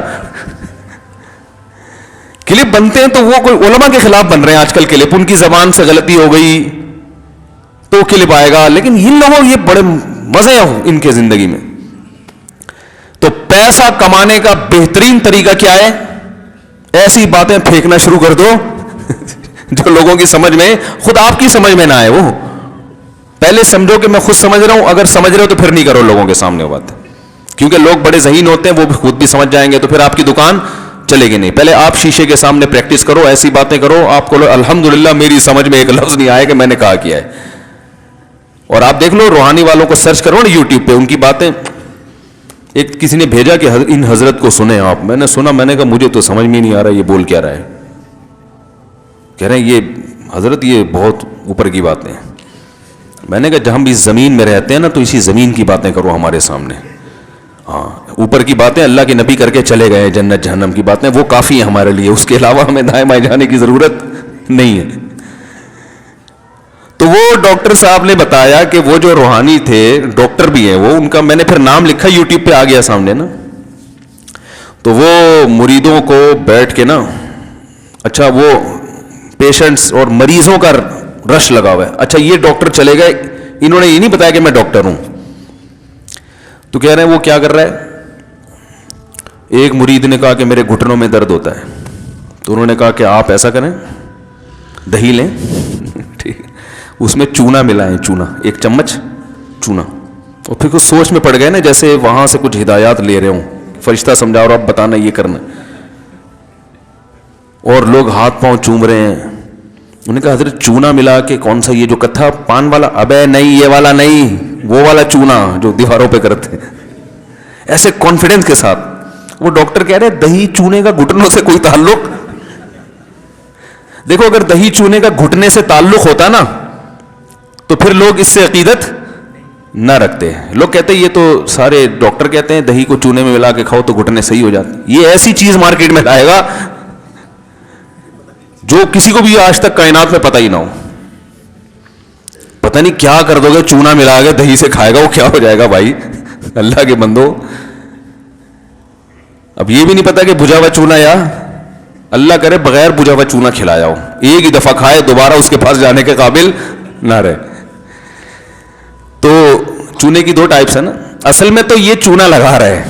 کلپ بنتے ہیں تو وہ کوئی علماء کے خلاف بن رہے ہیں آج کل کلپ. ان کی زبان سے غلطی ہو گئی تو کلپ آئے گا, لیکن ان لوگوں یہ بڑے مزے ہیں ان کے زندگی میں. تو پیسہ کمانے کا بہترین طریقہ کیا ہے؟ ایسی باتیں پھینکنا شروع کر دو جو لوگوں کی سمجھ میں, خود آپ کی سمجھ میں نہ آئے. وہ پہلے سمجھو کہ میں خود سمجھ رہا ہوں, اگر سمجھ رہے ہو تو پھر نہیں کرو لوگوں کے سامنے وہ بات, کیونکہ لوگ بڑے ذہین ہوتے ہیں, وہ خود بھی سمجھ جائیں گے تو پھر آپ کی دکان چلے گی نہیں. پہلے آپ شیشے کے سامنے پریکٹس کرو, ایسی باتیں کرو, آپ کو الحمدللہ میری سمجھ میں ایک لفظ نہیں آیا کہ میں نے کہا کیا ہے. اور آپ دیکھ لو روحانی والوں کو سرچ کرو نا یوٹیوب پہ, ان کی باتیں. ایک کسی نے بھیجا کہ ان حضرت کو سنیں آپ. میں نے سنا, میں نے کہا مجھے تو سمجھ میں نہیں آ رہا یہ بول کیا رہا ہے. کہہ رہے ہیں یہ حضرت یہ بہت اوپر کی باتیں ہیں. میں نے کہا جب ہم اس زمین میں رہتے ہیں نا تو اسی زمین کی باتیں کرو ہمارے سامنے. ہاں, اوپر کی باتیں اللہ کے نبی کر کے چلے گئے, جنت جہنم کی باتیں وہ کافی ہیں ہمارے لیے, اس کے علاوہ ہمیں دائیں بائیں جانے کی ضرورت نہیں ہے. تو وہ ڈاکٹر صاحب نے بتایا کہ وہ جو روحانی تھے, ڈاکٹر بھی ہیں وہ, ان کا میں نے پھر نام لکھا یوٹیوب پہ آ گیا سامنے نا. تو وہ مریدوں کو بیٹھ کے نا, اچھا وہ پیشنٹس اور مریضوں کا رش لگا ہوا ہے. اچھا یہ ڈاکٹر چلے گئے, انہوں نے یہ نہیں بتایا کہ میں ڈاکٹر ہوں. تو کہہ رہے ہیں وہ کیا کر رہا ہے, ایک مرید نے کہا کہ میرے گھٹنوں میں درد ہوتا ہے. تو انہوں نے کہا کہ آپ ایسا کریں, دہی لیں, ٹھیک, اس میں چونا ملائیں, چونا, 1 چمچ چونا, اور پھر کچھ سوچ میں پڑ گئے نا, جیسے وہاں سے کچھ ہدایات لے رہے ہوں, فرشتہ سمجھا اور اب بتانا یہ کرنا, اور لوگ ہاتھ پاؤں چوم رہے ہیں. انہوں نے کہا حضرت چونا ملا کے کون سا, یہ جو کتھا پان والا؟ ابے نہیں, یہ والا نہیں, وہ والا چونا جو دیواروں پہ کرتے ہیں. ایسے کانفیڈنس کے ساتھ. وہ ڈاکٹر کہہ رہے دہی چونے کا گھٹنوں سے کوئی تعلق؟ دیکھو اگر دہی چونے کا گھٹنے سے تعلق ہوتا نا تو پھر لوگ اس سے عقیدت نہ رکھتے. لوگ کہتے ہیں یہ تو سارے ڈاکٹر کہتے ہیں دہی کو چونے میں ملا کے کھاؤ تو گھٹنے صحیح ہو جاتے. یہ ایسی چیز مارکیٹ میں لائے گا جو کسی کو بھی آج تک کائنات میں پتہ ہی نہ ہو. پتہ نہیں کیا کر دو گے, چونا ملا کے دہی سے کھائے گا, وہ کیا ہو جائے گا بھائی, اللہ کے بندو. اب یہ بھی نہیں پتا کہ بھجا ہوا چونا, یا اللہ کرے بغیر بھجا ہوا چونا کھلایا ہو, ایک ہی دفعہ کھائے دوبارہ اس کے پاس جانے کے قابل نہ رہے. تو چونے کی 2 ٹائپس ہیں نا. اصل میں تو یہ چونا لگا رہے,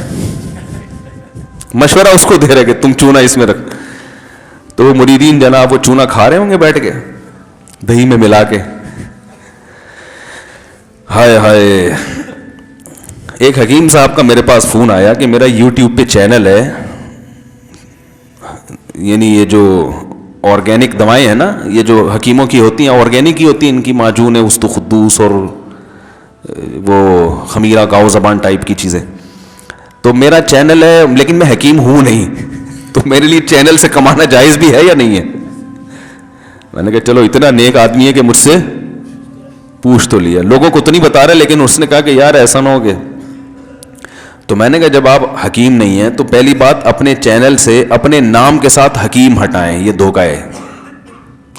مشورہ اس کو دے رہے کہ تم چونا اس میں رکھ. تو مریدین جناب وہ چونا کھا رہے ہوں گے بیٹھ کے دہی میں ملا کے. ہائے ہائے. ایک حکیم صاحب کا میرے پاس فون آیا کہ میرا یوٹیوب پہ چینل ہے, یعنی یہ جو آرگینک دوائیں ہیں نا, یہ جو حکیموں کی ہوتی ہیں آرگینک ہی ہوتی ہیں, ان کی معجون ہے استو خدوس اور وہ خمیرہ گاؤ زبان ٹائپ کی چیزیں. تو میرا چینل ہے لیکن میں حکیم ہوں نہیں, تو میرے لیے چینل سے کمانا جائز بھی ہے یا نہیں ہے؟ میں نے کہا چلو اتنا نیک آدمی ہے کہ مجھ سے پوچھ تو لیا. لوگوں کو تو نہیں بتا رہے, لیکن اس نے کہا کہ یار ایسا نہ ہو کہ. تو میں نے کہا جب آپ حکیم نہیں ہیں تو پہلی بات اپنے چینل سے اپنے نام کے ساتھ حکیم ہٹائیں, یہ دھوکہ ہے.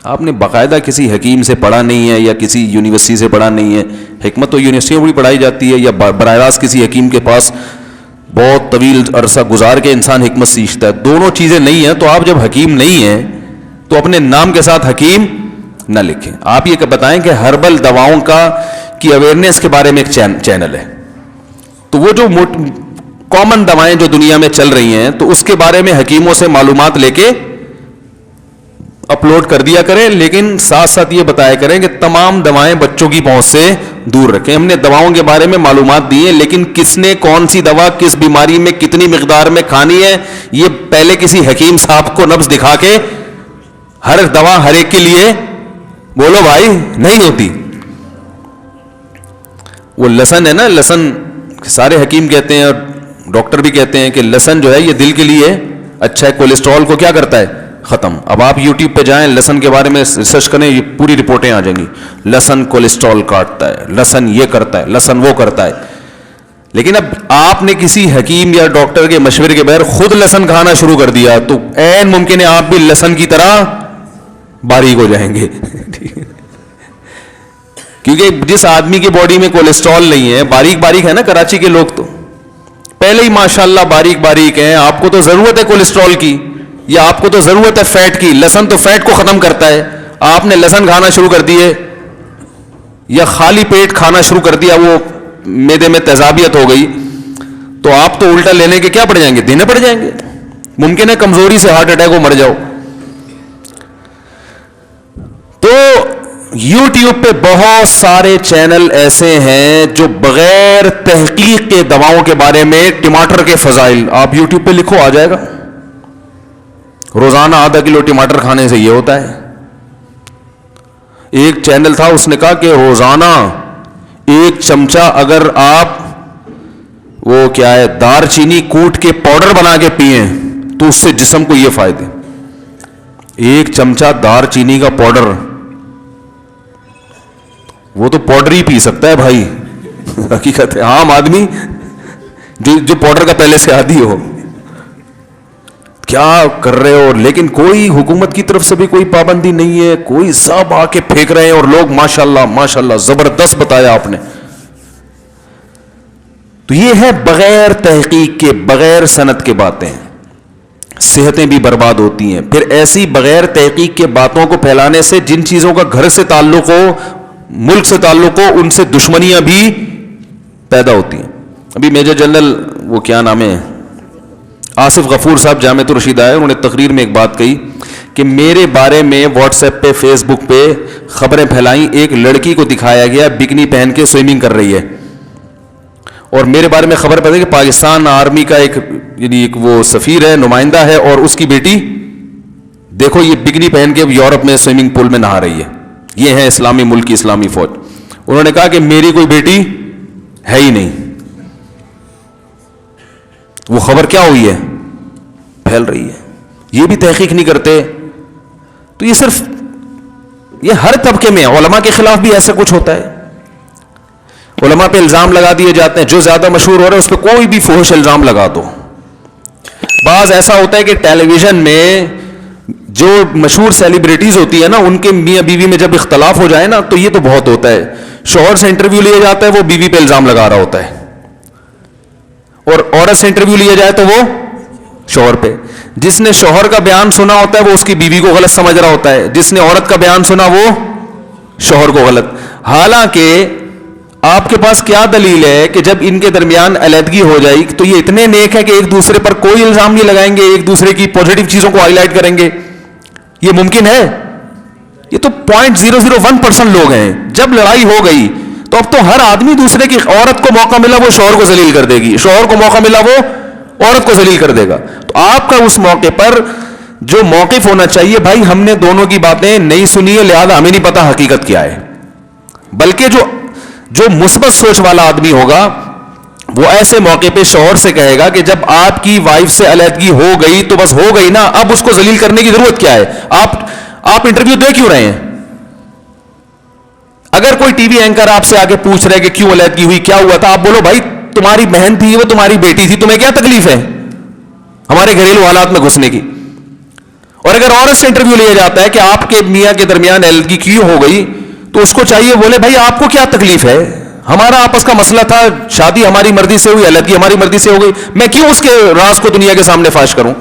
آپ نے باقاعدہ کسی حکیم سے پڑھا نہیں ہے یا کسی یونیورسٹی سے پڑھا نہیں ہے. حکمت تو یونیورسٹیوں میں بھی پڑھائی جاتی ہے, یا براہ راست کسی حکیم کے پاس بہت طویل عرصہ گزار کے انسان حکمت سیکھتا ہے. دونوں چیزیں نہیں ہیں. تو آپ جب حکیم نہیں ہیں تو اپنے نام کے ساتھ حکیم نہ لکھیں. آپ یہ بتائیں کہ ہربل دواؤں کی اویئرنیس کے بارے میں ایک چینل ہے, تو وہ جو کامن دوائیں جو دنیا میں چل رہی ہیں تو اس کے بارے میں حکیموں سے معلومات لے کے اپلوڈ کر دیا کریں, لیکن ساتھ ساتھ یہ بتایا کریں کہ تمام دوائیں بچوں کی پہنچ سے دور رکھیں. ہم نے دواؤں کے بارے میں معلومات دی ہیں, لیکن کس نے کون سی دوا کس بیماری میں کتنی مقدار میں کھانی ہے یہ پہلے کسی حکیم صاحب کو نبض دکھا کے ہر دوا ہر ایک کے لیے بولو بھائی نہیں ہوتی. وہ لسن ہے نا, لسن سارے حکیم کہتے ہیں اور ڈاکٹر بھی کہتے ہیں کہ لسن جو ہے یہ دل کے لیے اچھا ہے, کولیسٹرول کو کیا کرتا ہے ختم. اب آپ یوٹیوب پہ جائیں لسن کے بارے میں ریسرچ کریں, یہ پوری رپورٹیں آ جائیں گی. لسن کولیسٹرول کاٹتا ہے, لسن یہ کرتا ہے, لسن وہ کرتا ہے. لیکن اب آپ نے کسی حکیم یا ڈاکٹر کے مشورے کے بغیر خود لسن کھانا شروع کر دیا تو عین ممکن ہے آپ بھی لسن کی طرح باریک ہو جائیں گے. کیونکہ جس آدمی کی باڈی میں کولیسٹرول نہیں ہے, باریک باریک ہے نا کراچی کے لوگ, تو پہلے ہی ماشاءاللہ باریک باریک ہیں. آپ کو تو ضرورت ہے کولیسٹرول کی, یا آپ کو تو ضرورت ہے فیٹ کی. لسن تو فیٹ کو ختم کرتا ہے. آپ نے لسن کھانا شروع کر دیے یا خالی پیٹ کھانا شروع کر دیا, وہ معدے میں تیزابیت ہو گئی, تو آپ تو الٹا لینے کے کیا پڑ جائیں گے, دینے پڑ جائیں گے. ممکن ہے کمزوری سے ہارٹ اٹیک ہو مر جاؤ. تو یوٹیوب پہ بہت سارے چینل ایسے ہیں جو بغیر تحقیق کے دواؤں کے بارے میں, ٹماٹر کے فضائل آپ یوٹیوب پہ لکھو آ جائے گا. روزانہ آدھا کلو ٹماٹر کھانے سے یہ ہوتا ہے. ایک چینل تھا اس نے کہا کہ روزانہ 1 چمچہ اگر آپ وہ کیا ہے دار چینی کوٹ کے پاؤڈر بنا کے پئیں تو اس سے جسم کو یہ فائدے. 1 چمچہ دار چینی کا پاؤڈر, وہ تو پاؤڈر ہی پی سکتا ہے بھائی, حقیقت ہے. عام آدمی جو پاؤڈر کا پہلے سے عادی ہو کیا کر رہے ہو. لیکن کوئی حکومت کی طرف سے بھی کوئی پابندی نہیں ہے, کوئی سب آ کے پھینک رہے ہیں اور لوگ ماشاءاللہ ماشاءاللہ زبردست بتایا آپ نے. تو یہ ہے بغیر تحقیق کے بغیر سند کے باتیں, صحتیں بھی برباد ہوتی ہیں. پھر ایسی بغیر تحقیق کے باتوں کو پھیلانے سے جن چیزوں کا گھر سے تعلق ہو, ملک سے تعلق ہو, ان سے دشمنیاں بھی پیدا ہوتی ہیں. ابھی میجر جنرل وہ کیا نام ہے آصف غفور صاحب جامعۃ الرشید آئے, انہوں نے تقریر میں ایک بات کہی کہ میرے بارے میں واٹس ایپ پہ, فیس بک پہ خبریں پھیلائیں, ایک لڑکی کو دکھایا گیا بکنی پہن کے سوئمنگ کر رہی ہے, اور میرے بارے میں خبر پڑی کہ پاکستان آرمی کا ایک وہ سفیر ہے, نمائندہ ہے, اور اس کی بیٹی دیکھو یہ بکنی پہن کے یورپ میں سوئمنگ پول میں نہا رہی ہے. یہ ہے اسلامی ملک کی اسلامی فوج. انہوں نے کہا کہ میری کوئی بیٹی ہے ہی نہیں. وہ خبر کیا ہوئی ہے, پھیل رہی ہے. یہ بھی تحقیق نہیں کرتے. تو یہ صرف یہ ہر طبقے میں, علماء کے خلاف بھی ایسا کچھ ہوتا ہے. علماء پہ الزام لگا دیے جاتے ہیں, جو زیادہ مشہور ہو رہا ہے اس پہ کوئی بھی فحش الزام لگا دو. بعض ایسا ہوتا ہے کہ ٹیلی ویژن میں جو مشہور سیلیبریٹیز ہوتی ہے نا, ان کے میاں بیوی میں جب اختلاف ہو جائے نا, تو یہ تو بہت ہوتا ہے. شوہر سے انٹرویو لیا جاتا ہے, وہ بیوی پہ الزام لگا رہا ہوتا ہے, اور عورت سے انٹرویو لیا جائے تو وہ شوہر پہ. جس نے شوہر کا بیان سنا ہوتا ہے وہ اس کی بیوی کو غلط سمجھ رہا ہوتا ہے, جس نے عورت کا بیان سنا وہ شوہر کو غلط. حالانکہ آپ کے پاس کیا دلیل ہے کہ جب ان کے درمیان علیحدگی ہو جائے تو یہ اتنے نیک ہے کہ ایک دوسرے پر کوئی الزام نہیں لگائیں گے, ایک دوسرے کی پوزیٹو چیزوں کو ہائی لائٹ کریں گے؟ یہ ممکن ہے؟ یہ تو 0.001% لوگ ہیں. جب لڑائی ہو گئی تو اب تو ہر آدمی دوسرے کی, عورت کو موقع ملا وہ شوہر کو ذلیل کر دے گی, شوہر کو موقع ملا وہ عورت کو ذلیل کر دے گا. تو آپ کا اس موقع پر جو موقف ہونا چاہیے, بھائی ہم نے دونوں کی باتیں نہیں سنی ہے لہذا ہمیں نہیں پتا حقیقت کیا ہے. بلکہ جو مثبت سوچ والا آدمی ہوگا وہ ایسے موقع پہ شوہر سے کہے گا کہ جب آپ کی وائف سے علیحدگی ہو گئی تو بس ہو گئی نا, اب اس کو ذلیل کرنے کی ضرورت کیا ہے؟ آپ انٹرویو دے کیوں رہے ہیں؟ اگر کوئی ٹی وی اینکر آپ سے آگے پوچھ رہے کہ کیوں علیحدگی ہوئی, کیا ہوا تھا, آپ بولو بھائی تمہاری بہن تھی, وہ تمہاری بیٹی تھی, تمہیں کیا تکلیف ہے ہمارے گھریلو حالات میں گھسنے کی؟ اور اگر عورت سے انٹرویو لیا جاتا ہے کہ آپ کے میاں کے درمیان علیحدگی کیوں ہو گئی, تو اس کو چاہیے بولے بھائی آپ کو کیا تکلیف ہے, ہمارا آپس کا مسئلہ تھا, شادی ہماری مرضی سے ہوئی, علیحدگی ہماری مرضی سے ہو گئی, میں کیوں اس کے راز کو دنیا کے سامنے فاش کروں؟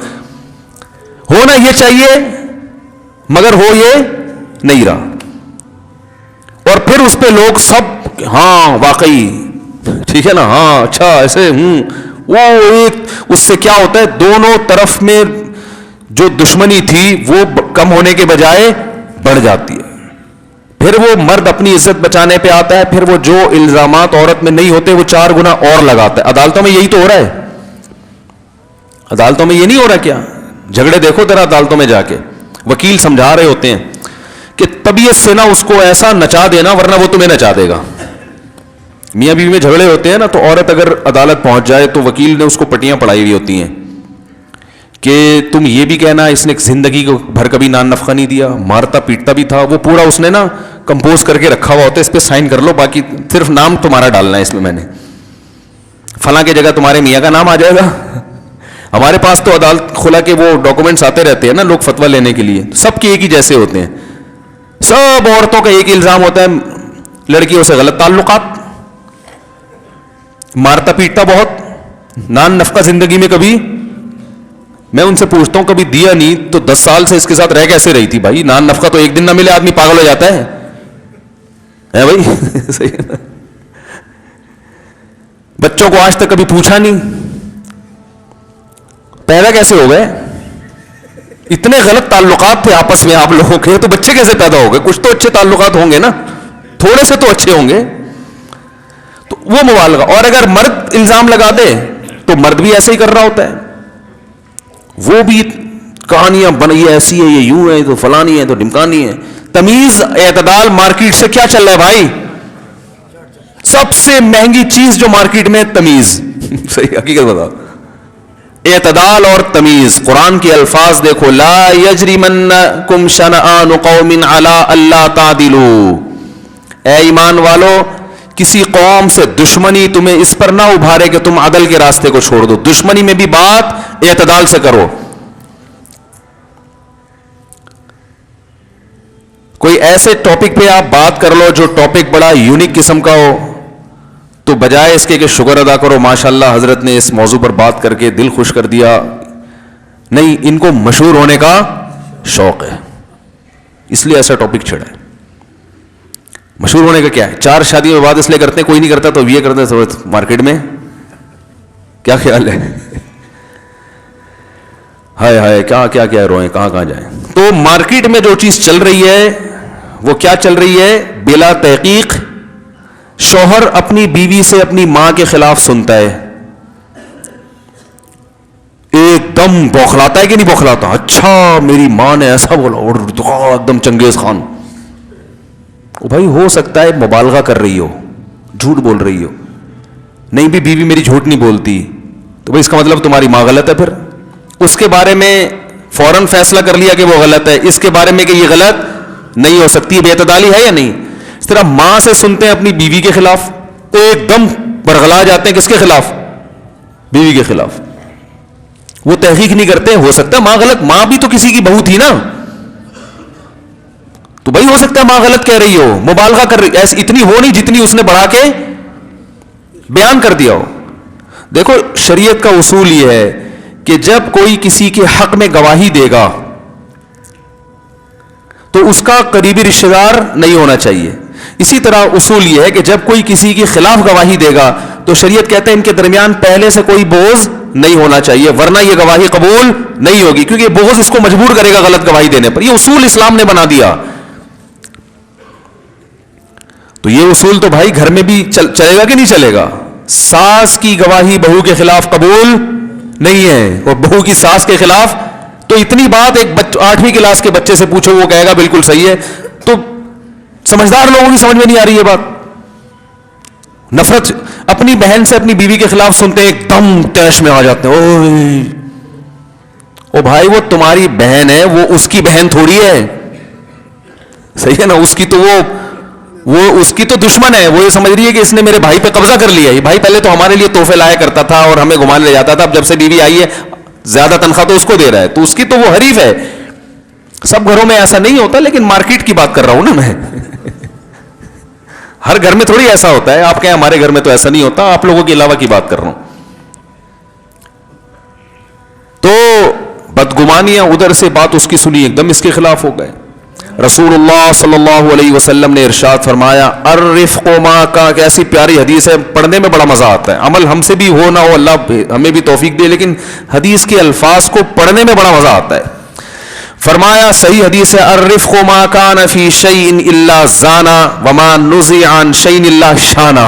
ہونا یہ چاہیے مگر ہو یہ نہیں رہا. اور پھر اس پہ لوگ سب ہاں واقعی ٹھیک ہے نا, ہاں اچھا ایسے وہ ایک اس سے کیا ہوتا ہے, دونوں طرف میں جو دشمنی تھی وہ کم ہونے کے بجائے بڑھ جاتی ہے. پھر وہ مرد اپنی عزت بچانے پہ آتا ہے, پھر وہ جو الزامات عورت میں نہیں ہوتے وہ 4 گنا اور لگاتا ہے. عدالتوں میں یہی تو ہو رہا ہے. عدالتوں میں یہ نہیں ہو رہا کیا؟ جھگڑے دیکھو ذرا عدالتوں میں جا کے, وکیل سمجھا رہے ہوتے ہیں کہ طبیعت سے نہ اس کو ایسا نچا دینا ورنہ وہ تمہیں نچا دے گا. میاں بیوی میں جھگڑے ہوتے ہیں نا, تو عورت اگر عدالت پہنچ جائے تو وکیل نے اس کو پٹیاں پڑھائی ہوئی ہوتی ہیں کہ تم یہ بھی کہنا اس نے زندگی کو بھر کبھی نان نفقہ نہیں دیا, مارتا پیٹتا بھی تھا, وہ پورا اس نے نا کمپوز کر کے رکھا ہوا ہوتا ہے, اس پہ سائن کر لو, باقی صرف نام تمہارا ڈالنا ہے اس میں نے فلاں کی جگہ تمہارے میاں کا نام آ جائے گا. ہمارے پاس تو عدالت کھلا کے وہ ڈاکومنٹس آتے رہتے ہیں نا لوگ فتویٰ لینے کے لیے, سب کے ایک ہی جیسے ہوتے ہیں. سب عورتوں کا ایک ہی الزام ہوتا ہے, لڑکیوں سے غلط تعلقات, مارتا پیٹتا بہت, نان نفقہ زندگی میں کبھی. میں ان سے پوچھتا ہوں کبھی دیا نہیں تو 10 سال سے اس کے ساتھ رہ کیسے رہی تھی بھائی؟ نان نفقہ تو ایک دن نہ ملے آدمی پاگل ہو جاتا ہے بھائی. صحیح ہے نا. بچوں کو آج تک کبھی پوچھا نہیں پیدا کیسے ہو گئے؟ اتنے غلط تعلقات تھے آپس میں آپ لوگوں کے, تو بچے کیسے پیدا ہو گئے؟ کچھ تو اچھے تعلقات ہوں گے نا, تھوڑے سے تو اچھے ہوں گے. تو وہ مبالغہ. اور اگر مرد الزام لگا دے تو مرد بھی ایسے ہی کر رہا ہوتا ہے, وہ بھی کہانیاں بنائی ایسی ہے, یہ یوں ہے تو فلانی ہے تو ڈمکانی ہے. تمیز اعتدال مارکیٹ سے کیا چل رہا ہے بھائی؟ سب سے مہنگی چیز جو مارکیٹ میں تمیز. صحیح حقیقت بتاؤ, اعتدال اور تمیز. قرآن کے الفاظ دیکھو, لا یجرمنکم شنآن قوم علی الا تعدلوا, اے ایمان والو کسی قوم سے دشمنی تمہیں اس پر نہ ابھارے کہ تم عدل کے راستے کو چھوڑ دو. دشمنی میں بھی بات اعتدال سے کرو. کوئی ایسے ٹاپک پہ آپ بات کر لو جو ٹاپک بڑا یونیک قسم کا ہو, تو بجائے اس کے کہ شکر ادا کرو ماشاءاللہ حضرت نے اس موضوع پر بات کر کے دل خوش کر دیا, نہیں, ان کو مشہور ہونے کا شوق ہے اس لیے ایسا ٹاپک چھڑا ہے. مشہور ہونے کا کیا ہے؟ 4 شادیوں کے بعد اس لیے کرتے ہیں, کوئی نہیں کرتا تو یہ کرتے ہیں مارکیٹ میں. کیا خیال ہے؟ ہائے ہائے کیا کیا کیا روئیں, کہاں کہاں جائیں. تو مارکیٹ میں جو چیز چل رہی ہے وہ کیا چل رہی ہے؟ بلا تحقیق شوہر اپنی بیوی سے اپنی ماں کے خلاف سنتا ہے, ایک دم بوکھلاتا ہے کہ نہیں بوکھلاتا, اچھا میری ماں نے ایسا بولا, اور ایک دم چنگیز خان. بھائی ہو سکتا ہے مبالغہ کر رہی ہو, جھوٹ بول رہی ہو, نہیں بھی بیوی میری جھوٹ نہیں بولتی, تو بھائی اس کا مطلب تمہاری ماں غلط ہے. پھر اس کے بارے میں فوراً فیصلہ کر لیا کہ وہ غلط ہے, اس کے بارے میں کہ یہ غلط نہیں ہو سکتی, بے اعتدالی ہے یا نہیں. اس طرح ماں سے سنتے ہیں اپنی بیوی کے خلاف, ایک دم برغلا جاتے ہیں کس کے خلاف؟ بیوی کے خلاف. وہ تحقیق نہیں کرتے, ہو سکتا ہے ماں غلط, ماں بھی تو کسی کی بہو تھی نا, تو بھائی ہو سکتا ہے ماں غلط کہہ رہی ہو, مبالغہ کر رہی, ایسی اتنی ہو نہیں جتنی اس نے بڑھا کے بیان کر دیا ہو. دیکھو شریعت کا اصول یہ ہے کہ جب کوئی کسی کے حق میں گواہی دے گا تو اس کا قریبی رشتہ دار نہیں ہونا چاہیے. اسی طرح اصول یہ ہے کہ جب کوئی کسی کے خلاف گواہی دے گا تو شریعت کہتے ہیں ان کے درمیان پہلے سے کوئی بوجھ نہیں ہونا چاہیے, ورنہ یہ گواہی قبول نہیں ہوگی, کیونکہ بوجھ اس کو مجبور کرے گا غلط گواہی دینے پر. یہ اصول اسلام نے بنا دیا. تو یہ اصول تو بھائی گھر میں بھی چلے گا کہ نہیں چلے گا. ساس کی گواہی بہو کے خلاف قبول نہیں ہے, اور بہو کی ساس کے خلاف تو اتنی بات ایک 8ویں کلاس کے بچے سے پوچھو وہ کہے گا بالکل صحیح ہے. تو سمجھدار لوگوں کی سمجھ میں نہیں آ رہی یہ بات. نفرت اپنی بہن سے اپنی بیوی کے خلاف سنتے ایک دم تیش میں آ جاتے ہیں, او بھائی وہ تمہاری بہن ہے, وہ اس کی بہن تھوڑی ہے, صحیح ہے نا. اس کی تو وہ اس کی تو دشمن ہے, وہ یہ سمجھ رہی ہے کہ اس نے میرے بھائی پہ قبضہ کر لیا. یہ بھائی پہلے تو ہمارے لیے تحفے لایا کرتا تھا اور ہمیں گھمانے لے جاتا تھا, اب جب سے بیوی آئی ہے زیادہ تنخواہ تو اس کو دے رہا ہے, تو اس کی تو وہ حریف ہے. سب گھروں میں ایسا نہیں ہوتا, لیکن مارکیٹ کی بات کر رہا ہوں نا میں. ہر گھر میں تھوڑی ایسا ہوتا ہے, آپ کہیں ہمارے گھر میں تو ایسا نہیں ہوتا, آپ لوگوں کے علاوہ کی بات کر رہا ہوں. تو بدگمانیاں ادھر سے بات اس کی سنی, ایک دم اس کے خلاف ہو گئے. رسول اللہ صلی اللہ علیہ وسلم نے ارشاد فرمایا الرفق ما کا, کیسی پیاری حدیث ہے, پڑھنے میں بڑا مزہ آتا ہے. عمل ہم سے بھی ہو نہ ہو, اللہ ہمیں بھی توفیق دے, لیکن حدیث کے الفاظ کو پڑھنے میں بڑا مزہ آتا ہے. فرمایا صحیح حدیث ہے الرفق ما کان فی شیء الا زانا وما نزع عن شیء الا شانا.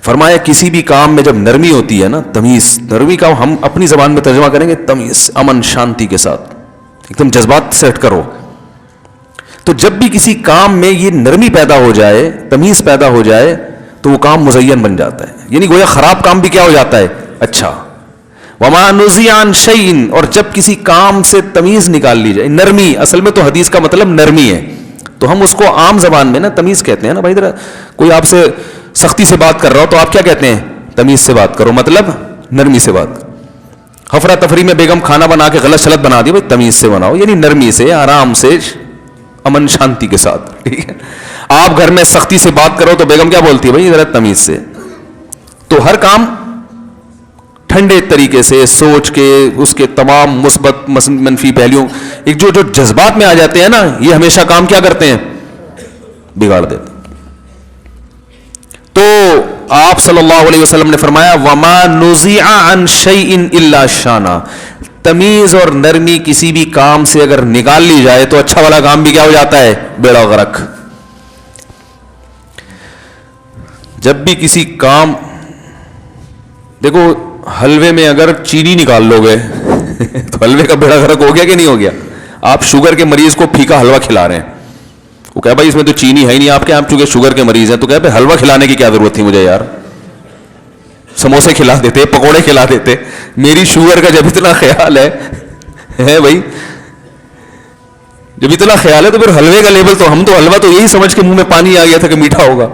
فرمایا کسی بھی کام میں جب نرمی ہوتی ہے نا, تمیز, نرمی کا ہم اپنی زبان میں ترجمہ کریں گے تمیز, امن شانتی کے ساتھ, ایک دم جذبات سیٹ کرو. تو جب بھی کسی کام میں یہ نرمی پیدا ہو جائے, تمیز پیدا ہو جائے, تو وہ کام مزین بن جاتا ہے, یعنی گویا خراب کام بھی کیا ہو جاتا ہے اچھا. وما نزع عن شیء, اور جب کسی کام سے تمیز نکال لی جائے, نرمی, اصل میں تو حدیث کا مطلب نرمی ہے, تو ہم اس کو عام زبان میں نا تمیز کہتے ہیں نا. بھائی ذرا کوئی آپ سے سختی سے بات کر رہا ہو تو آپ کیا کہتے ہیں؟ تمیز سے بات کرو, مطلب نرمی سے بات. ہفرا تفری میں بیگم کھانا بنا کے غلط شلت بنا دی, بھائی تمیز سے بناؤ, یعنی نرمی سے, آرام سے, امن شانتی کے ساتھ, ٹھیک ہے. آپ گھر میں سختی سے بات کرو تو بیگم کیا بولتی ہے؟ بھائی ذرا تمیز سے. تو ہر کام ٹھنڈے طریقے سے سوچ کے, اس کے تمام مثبت منفی پہلوؤں, ایک جو جذبات میں آ جاتے ہیں نا, یہ ہمیشہ کام کیا کرتے ہیں؟ بگاڑ دیتے. تو آپ صلی اللہ علیہ وسلم نے فرمایا وما نزع عن شیء الا شانا, تمیز اور نرمی کسی بھی کام سے اگر نکال لی جائے تو اچھا والا کام بھی کیا ہو جاتا ہے؟ بیڑا غرق. جب بھی کسی کام, دیکھو حلوے میں اگر چینی نکال لو گے تو حلوے کا بیڑا غرق ہو گیا کہ نہیں ہو گیا؟ آپ شوگر کے مریض کو پھیکا حلوہ کھلا رہے ہیں, وہ کہا بھائی اس میں تو چینی ہے ہی نہیں, آپ کے آپ چونکہ شوگر کے مریض ہیں, تو کہا بھائی حلوہ کھلانے کی کیا ضرورت تھی مجھے یار, سموسے کھلا دیتے, پکوڑے کھلا دیتے. میری شوگر کا جب اتنا خیال ہے بھائی, جب اتنا خیال ہے تو پھر حلوے کا لیبل تو, ہم تو حلوہ تو یہی سمجھ کے منہ میں پانی آ گیا تھا کہ میٹھا ہوگا.